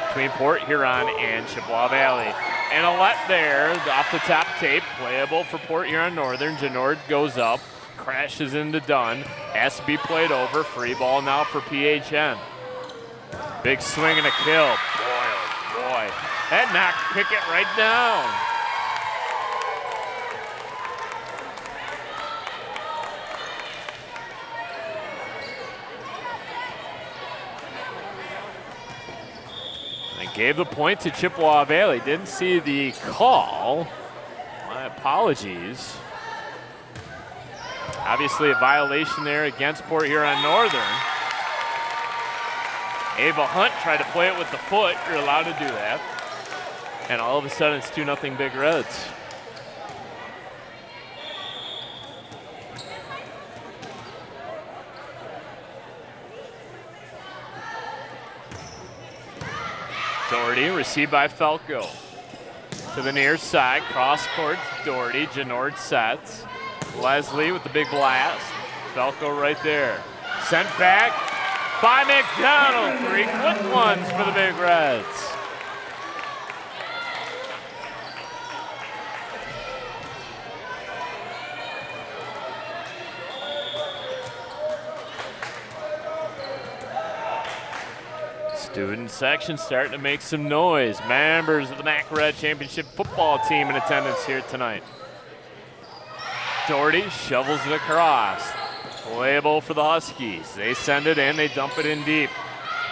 between Port Huron and Chippewa Valley. And a let there off the top tape, playable for Port Huron Northern. Genord goes up, crashes into Dunn, has to be played over. Free ball now for PHN. Big swing and a kill. Boy, oh boy. That knocked Pickett right down. I gave the point to Chippewa Valley. Didn't see the call. My apologies. Obviously a violation there against Port Huron Northern. Ava Hunt tried to play it with the foot. You're allowed to do that. And all of a sudden it's 2-0 Big Reds. Doherty received by Falco. To the near side, cross court, Doherty, Genord sets. Leslie with the big blast. Falco right there. Sent back by McDonald. 3 quick ones for the Big Reds. Student section starting to make some noise. Members of the MAC Red Championship football team in attendance here tonight. Doherty shovels it across. Playable for the Huskies. They send it in, they dump it in deep.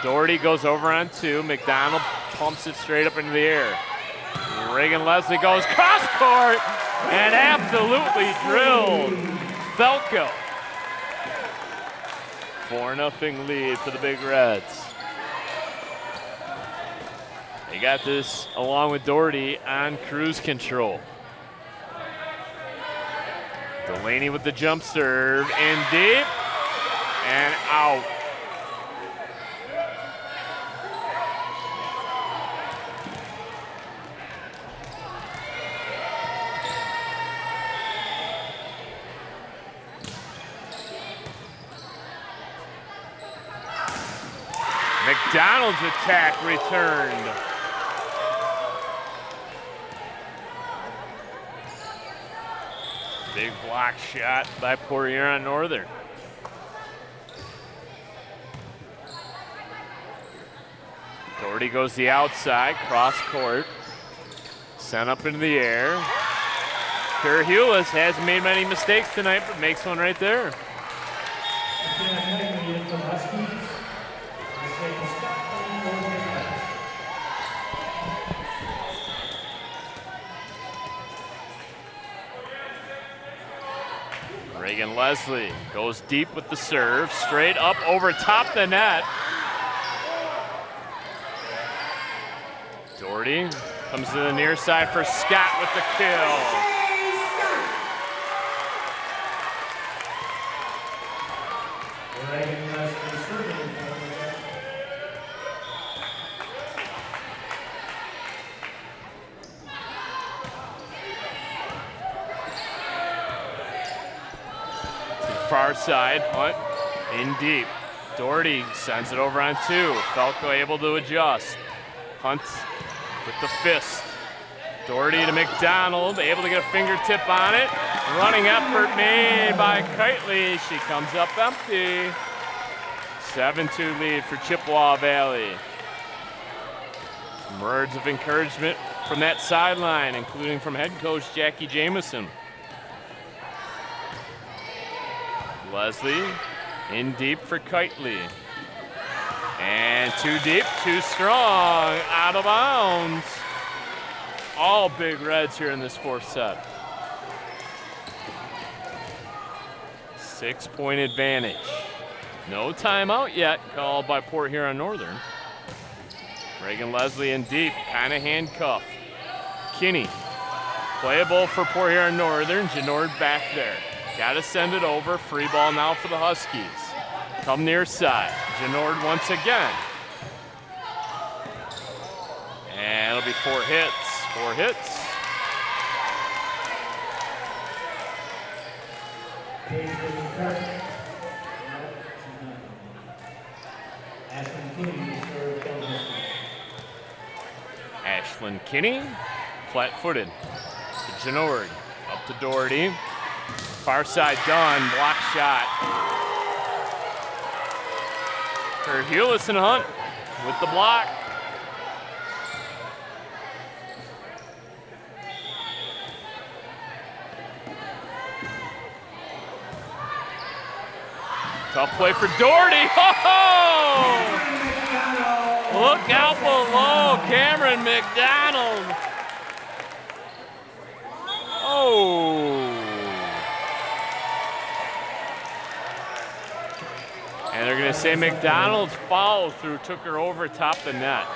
Doherty goes over on 2. McDonald pumps it straight up into the air. Reagan Leslie goes cross court and absolutely drilled Falco. 4-0 lead for the Big Reds. They got this along with Doherty on cruise control. Delaney with the jump serve in deep and out. McDonald's attack returned. Big block shot by Port Huron Northern. Doherty goes the outside, cross court. Sent up into the air. Kerr-Hewlett hasn't made many mistakes tonight, but makes one right there. Reagan Leslie goes deep with the serve, straight up over top the net. Doherty comes to the near side for Scott with the kill. Far side, Hunt in deep. Doherty sends it over on 2. Falco able to adjust. Hunt with the fist. Doherty to McDonald, able to get a fingertip on it. Running effort made by Kitely. She comes up empty. 7-2 lead for Chippewa Valley. Some words of encouragement from that sideline, including from head coach Jackie Jamison. Leslie in deep for Kitely. And too deep, too strong, out of bounds. All Big Reds here in this fourth set. 6-point advantage. No timeout yet called by Port Huron Northern. Reagan Leslie in deep, kind of handcuffed. Kinney, playable for Port Huron Northern. Genord back there. Got to send it over. Free ball now for the Huskies. Come near side. Genord once again. And it'll be 4 hits 4 hits. Ashlyn Kinney, flat-footed to Genord, up to Doherty. Far side done, block shot. For Hewlett and Hunt with the block. Tough play for Doherty. Oh! Look out below, Cameron McDonald. Oh. And they're going to say McDonald's follow through took her over top the net.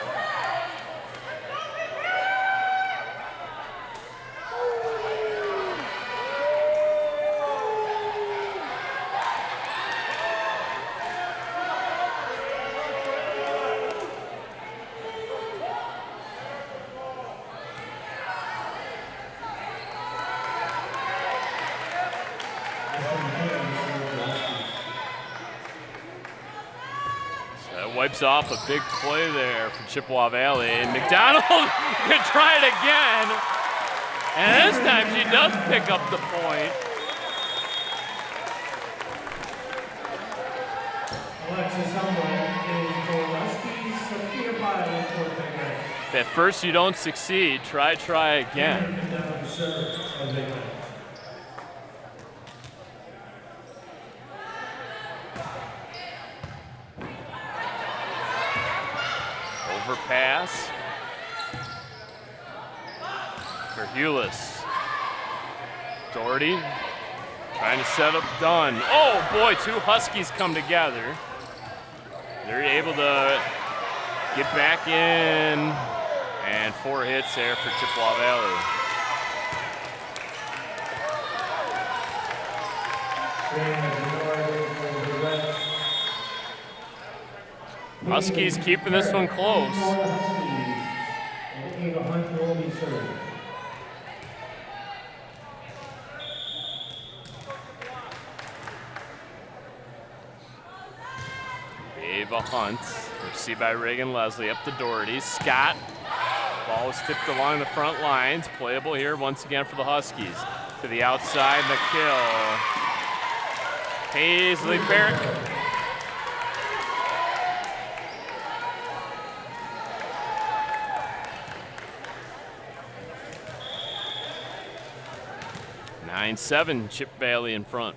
Wipes off a big play there from Chippewa Valley. And McDonald can try it again. And this time she does pick up the point. If at first you don't succeed, try again. Pass for Hewless. Doherty trying to set up Dunn. Oh boy, 2 Huskies come together. They're able to get back in, and 4 hits there for Chippewa Valley. Huskies keeping this one close. Ava Hunt, received by Reagan Leslie, up to Doherty. Scott, ball was tipped along the front lines. Playable here once again for the Huskies. To the outside, McKill. Paisley Barrett. Nine-7, Chip Valley in front.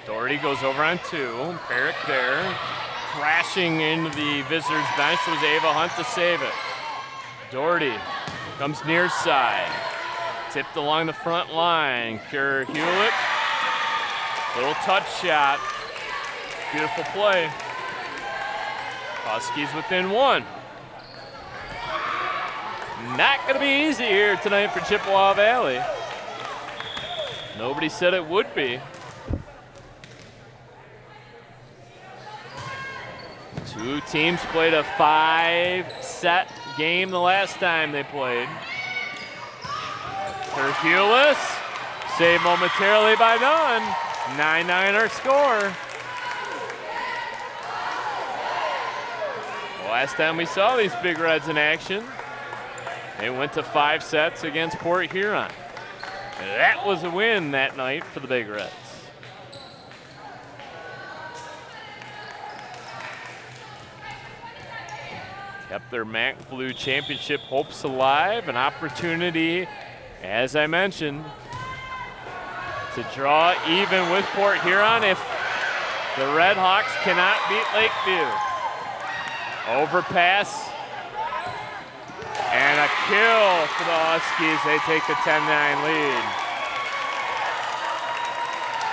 Doherty goes over on 2. Barrick there, crashing into the visitors' bench. It was Ava Hunt to save it. Doherty comes near side, tipped along the front line. Kerr Hewlett, little touch shot. Beautiful play. Huskies within 1. Not going to be easy here tonight for Chippewa Valley. Nobody said it would be. 2 teams played a 5-set game the last time they played. Hercules, saved momentarily by Dunn. 9-9 our score. The last time we saw these Big Reds in action, they went to 5 sets against Port Huron. That was a win that night for the Big Reds. Kept their MAC Blue Championship hopes alive. An opportunity, as I mentioned, to draw even with Port Huron if the Red Hawks cannot beat Lakeview. Overpass. And a kill for the Huskies. They take the 10-9 lead.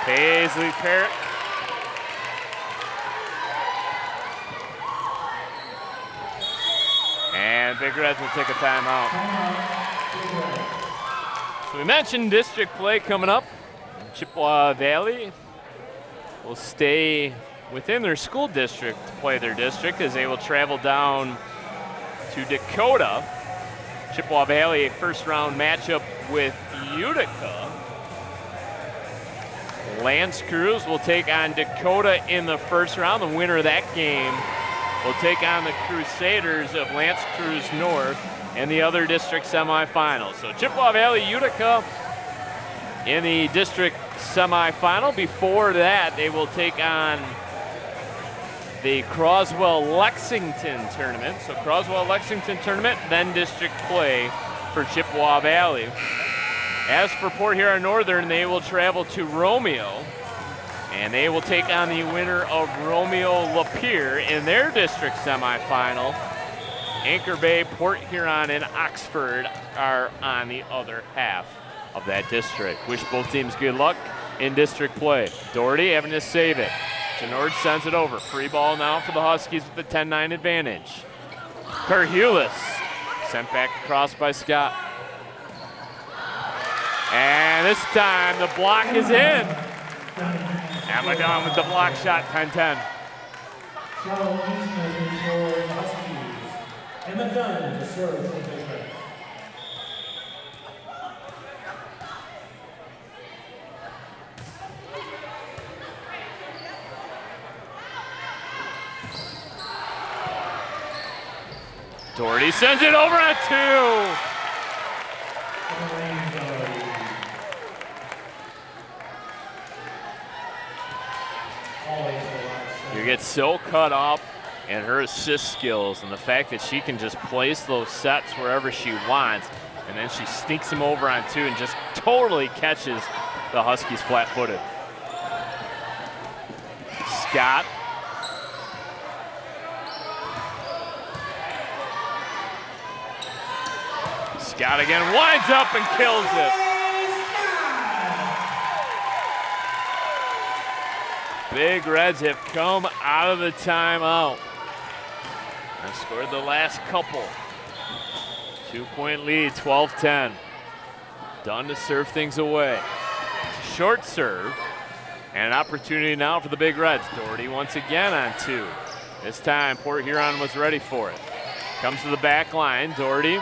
Paisley Parrott. And Big Reds will take a timeout. So we mentioned district play coming up. Chippewa Valley will stay within their school district to play their district as they will travel down to Dakota. Chippewa Valley, a first-round matchup with Utica. Lance Cruz will take on Dakota in the first round. The winner of that game will take on the Crusaders of Lance Cruz North in the other district semifinals. So Chippewa Valley, Utica in the district semifinal. Before that, they will take on the Croswell-Lexington tournament. So Croswell-Lexington tournament, then district play for Chippewa Valley. As for Port Huron Northern, they will travel to Romeo, and they will take on the winner of Romeo-Lapeer in their district semifinal. Anchor Bay, Port Huron, and Oxford are on the other half of that district. Wish both teams good luck in district play. Doherty having to save it. Genord sends it over. Free ball now for the Huskies with the 10-9 advantage. Kerhulis sent back across by Scott. And this time the block is in. Amadon with the block shot, 10-10. Charles Eastman for the Huskies. And the gun to serve for the Big Reds. Doherty sends it over on 2. You get so caught up in her assist skills and the fact that she can just place those sets wherever she wants, and then she sneaks them over on 2 and just totally catches the Huskies flat-footed. Scott. Scott again winds up and kills it. Big Reds have come out of the timeout and scored the last couple. 2-point lead, 12-10. Done to serve things away. Short serve and an opportunity now for the Big Reds. Doherty once again on 2. This time Port Huron was ready for it. Comes to the back line. Doherty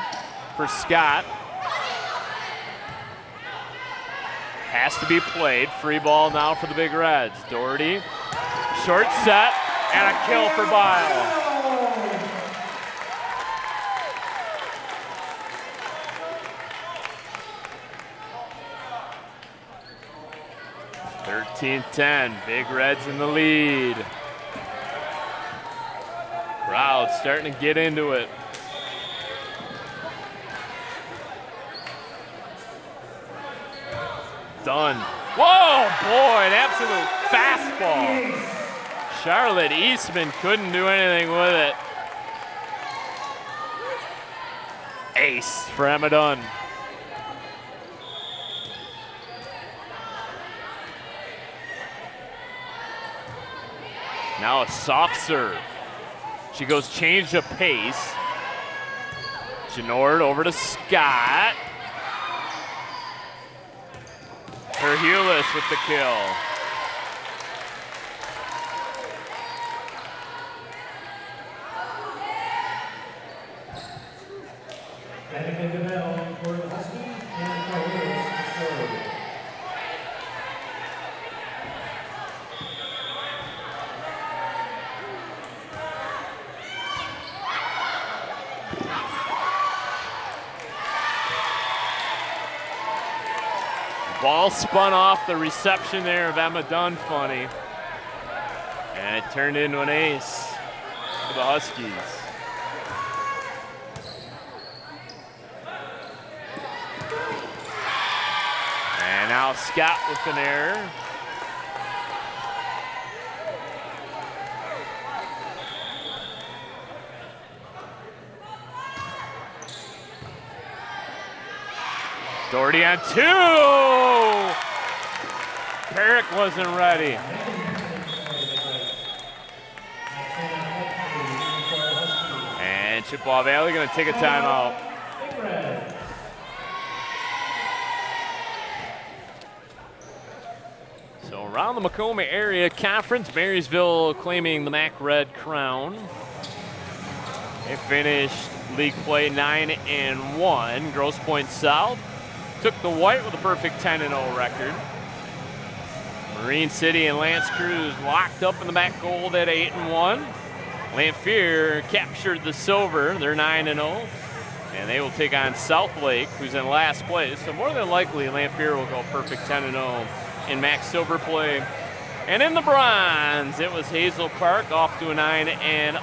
for Scott. Has to be played. Free ball now for the Big Reds. Doherty, short set, and a kill for Bile. (13-10). Big Reds in the lead. Crowd starting to get into it. Done. Whoa, boy, an absolute fastball. Charlotte Eastman couldn't do anything with it. Ace for Emma Dunn. Now a soft serve. She goes change of pace. Genord over to Scott. Kerhulis with the kill. Batting the bell for the Huskies and Kerhulis to serve. Ball spun off the reception there of Emma Dunn, funny. And it turned into an ace for the Huskies. And now Scott with an error. Doherty on 2. Carrick wasn't ready. And Chippewa Valley going to take a timeout. So around the Macomb area conference, Marysville claiming the MAC Red crown. They finished league play 9-1. Grosse Pointe South took the white with a perfect 10-0 record. Marine City and L'Anse Creuse locked up in the back gold at 8-1. Lanphier captured the silver. They're 9-0. And they will take on South Lake, who's in last place. So more than likely, Lanphier will go perfect 10-0 in MAC silver play. And in the bronze, it was Hazel Park off to a 9-0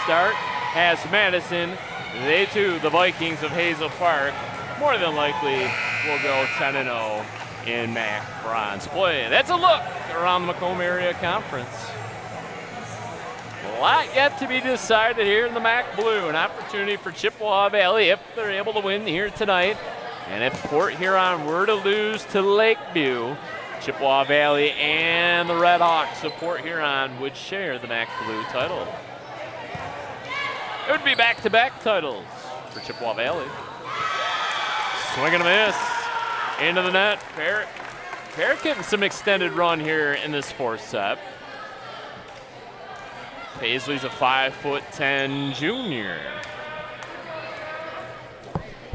start. Has Madison. They too, the Vikings of Hazel Park, more than likely will go 10-0 in MAC bronze play. That's a look around the Macomb Area Conference. A lot yet to be decided here in the MAC Blue. An opportunity for Chippewa Valley if they're able to win here tonight. And if Port Huron were to lose to Lakeview, Chippewa Valley and the Red Hawks of Port Huron would share the MAC Blue title. It would be back-to-back titles for Chippewa Valley. Swing and a miss. Into the net. Parrott getting some extended run here in this fourth set. Paisley's a 5'10" junior.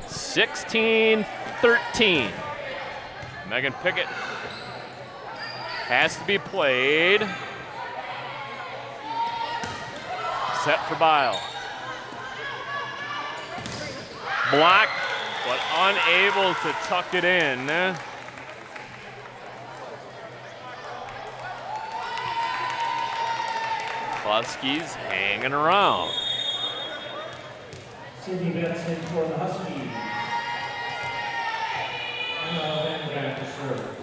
16-13. Megan Pickett has to be played. Set for Bile. Blocked, but unable to tuck it in. Huskies hanging around. Cindy Benson for the Huskies. Emma Vandergraaf to serve.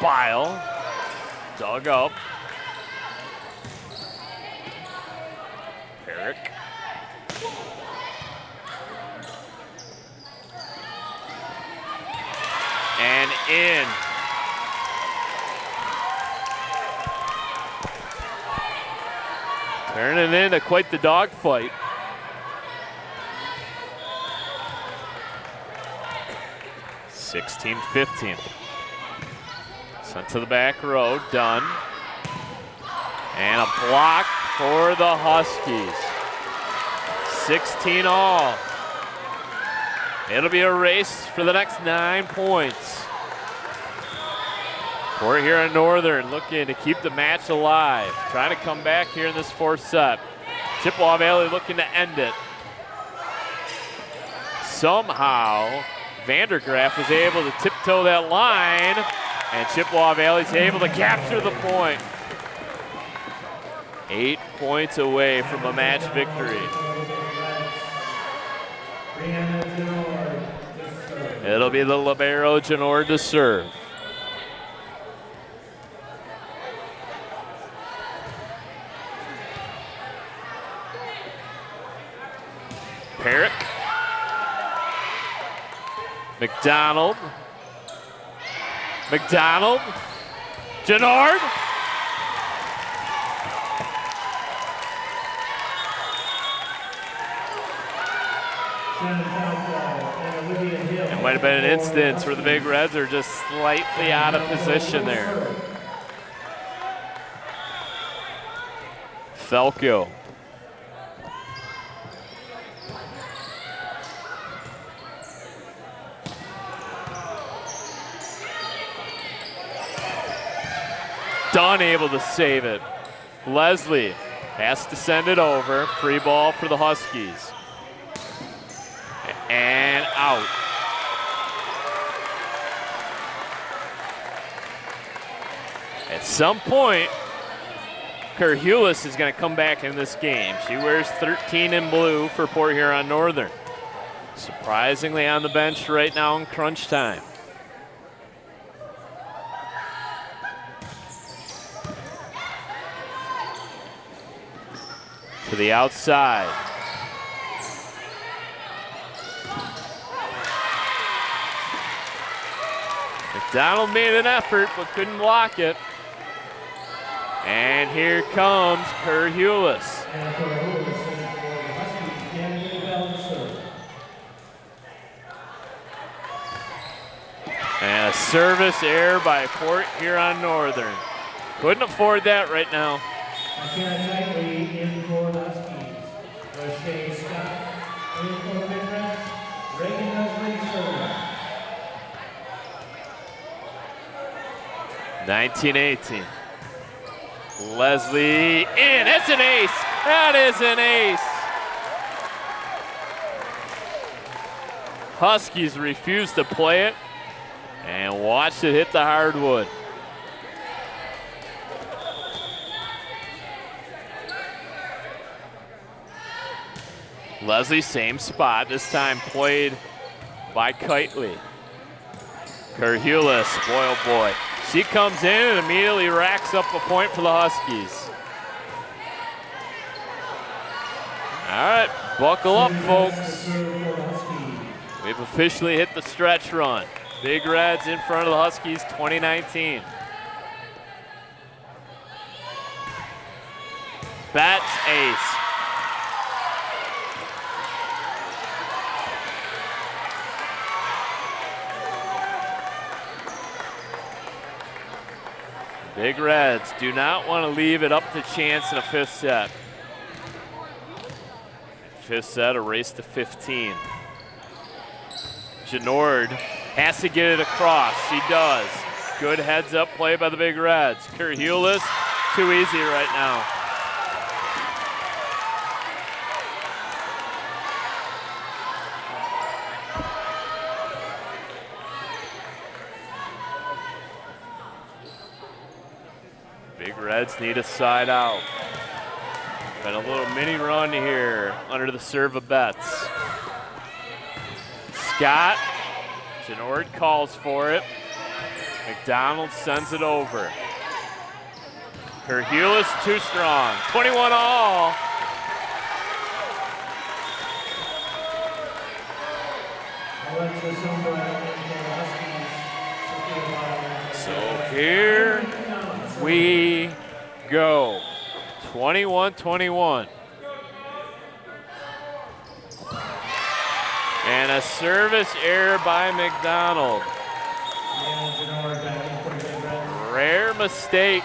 Bile dug up. Herrick. And in. Turning into quite the dogfight. (16-15). Sent to the back row, done. And a block for the Huskies. 16 all. It'll be a race for the next 9 points. Port Huron Northern looking to keep the match alive. Trying to come back here in this fourth set. Chippewa Valley looking to end it. Somehow, Vandergraaf was able to tiptoe that line, and Chippewa Valley's able to capture the point. 8 points away from a match victory. It'll be the libero Janor to serve. Parrott. McDonald. Janord. It might have been an instance where the Big Reds are just slightly out of position there. Falco. Dunn able to save it. Leslie has to send it over. Free ball for the Huskies. And out. At some point, Kerhulis is going to come back in this game. She wears 13 in blue for Port Huron Northern. Surprisingly on the bench right now in crunch time. To the outside. McDonald made an effort but couldn't block it. And here comes Kerhulis. And a service error by Port Huron Northern. Couldn't afford that right now. McKenna Knightley in for the Huskies. Lachey Scott in for the Big Reds. Reagan Leslie server. 19-18. Leslie in. It's an ace. That is an ace. Huskies refuse to play it and watch it hit the hardwood. Leslie, same spot, this time played by Kitely. Kerhulis, boy oh boy. She comes in and immediately racks up a point for the Huskies. All right, buckle up, folks. We've officially hit the stretch run. Big Reds in front of the Huskies, 2019. Bats ace. Big Reds do not want to leave it up to chance in a fifth set. Fifth set, a race to 15. Genord has to get it across. She does. Good heads up play by the Big Reds. Kerhulis, too easy right now. Big Reds need a side out. Been a little mini run here under the serve of Betts. Scott, Genord calls for it. McDonald sends it over. Kerhulis too strong. 21 all. So here we go. 21-21. And a service error by McDonald. Rare mistake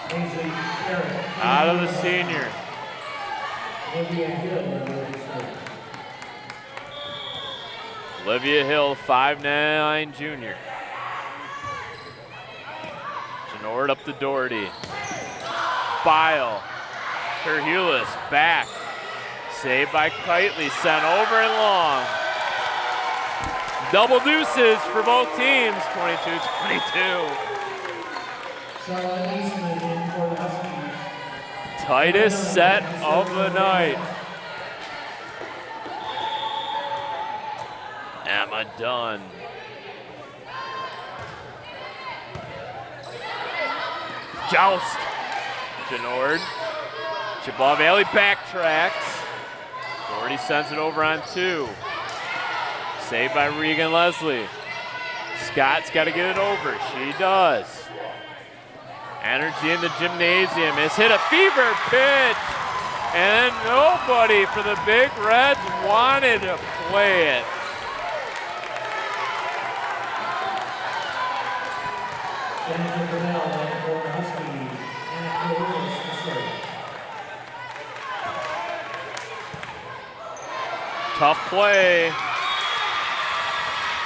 out of the senior. Olivia Hill, 5'9" junior. Genord up to Doherty. Bile. Kerhulis back. Saved by Kitely, sent over and long. Double deuces for both teams, 22-22. Tightest set of the night. Emma Dunn. Joust. Genord. Chippewa Valley backtracks. Doherty sends it over on 2. Saved by Regan Leslie. Scott's got to get it over. She does. Energy in the gymnasium has hit a fever pitch. And nobody for the Big Reds wanted to play it. Tough play.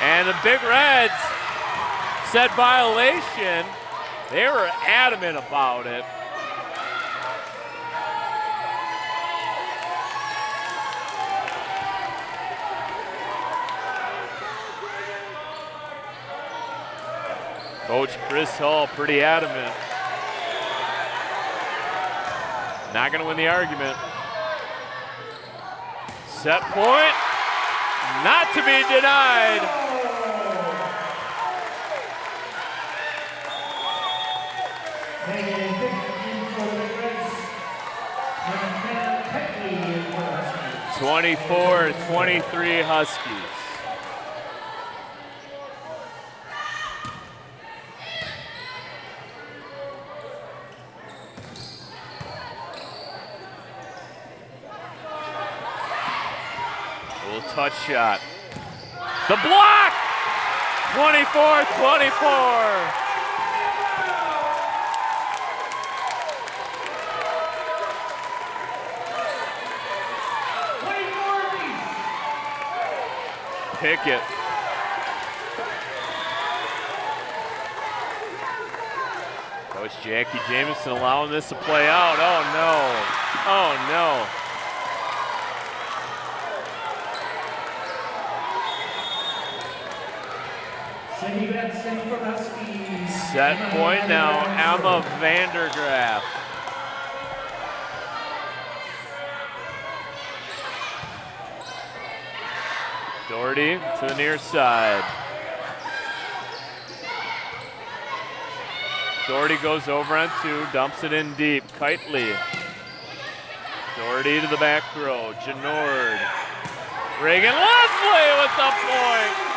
And the Big Reds said violation. They were adamant about it. Coach Chris Hall pretty adamant. Not going to win the argument. Set point, not to be denied. Reds. 24-23 Huskies. Little touch shot. The block! 24-24. Pickett. Coach Jackie Jameson allowing this to play out. Oh no. Oh no. Set point now, Emma Vandergraaf. Doherty to the near side. Doherty goes over on two, dumps it in deep. Kitely. Doherty to the back row. Genord. Reagan Leslie with the point.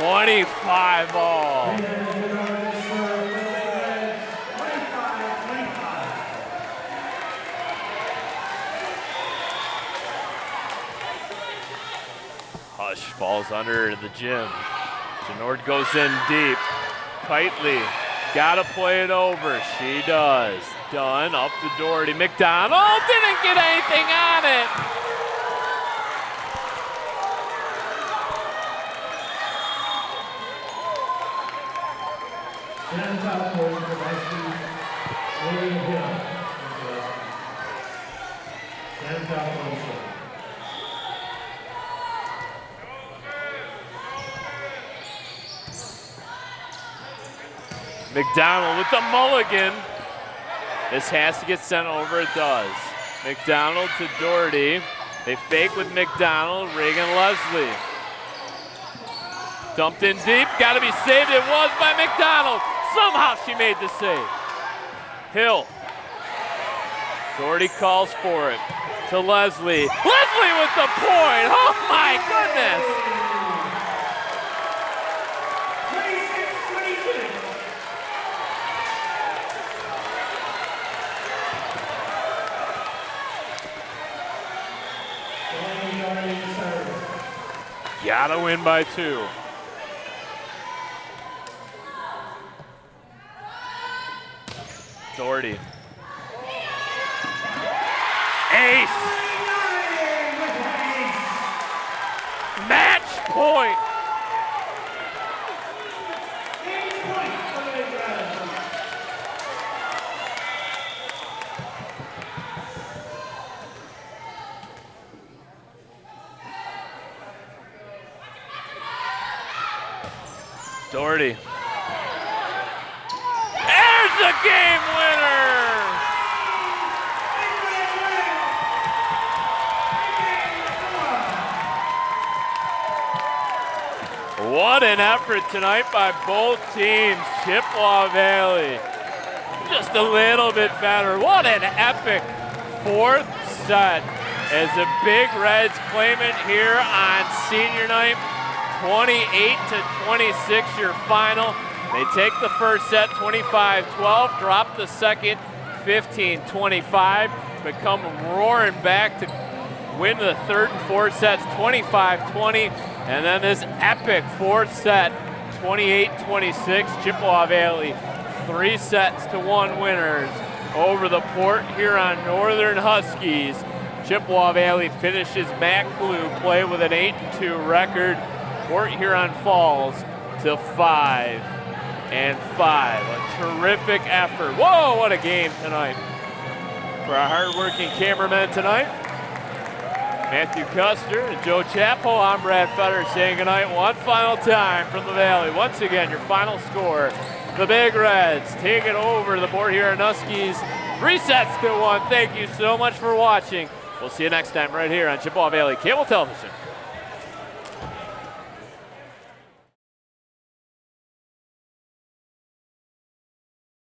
25 all. Hush falls under the gym. Genord goes in deep. Kitely, gotta play it over. She does. Done, up to Doherty. McDonald didn't get anything on it. McDonald with the mulligan. This has to get sent over, it does. McDonald to Doherty. They fake with McDonald, Reagan Leslie. Dumped in deep, gotta be saved. It was by McDonald. Somehow she made the save. Hill. Doherty calls for it to Leslie. Leslie with the point, oh my goodness. Gotta win by 2. Doherty. Ace! Match point! Doherty. There's the game winner! What an effort tonight by both teams. Chippewa Valley just a little bit better. What an epic 4th set as the Big Reds claim it here on senior night. 28-26 your final. They take the first set 25-12, drop the second 15-25, but come roaring back to win the third and fourth sets 25-20, and then this epic 4th set 28-26. Chippewa Valley 3-1 winners over the Port Huron Northern Huskies. Chippewa Valley finishes MAC Blue play with an 8-2 record. Port Huron falls to 5-5. A terrific effort. Whoa, what a game tonight. For our hardworking cameramen tonight, Matthew Custer and Joe Chapo, I'm Brad Fetter saying goodnight one final time from the Valley. Once again, your final score, the Big Reds take it over the Port Huron Huskies 3-1. Thank you so much for watching. We'll see you next time right here on Chippewa Valley Cable Television.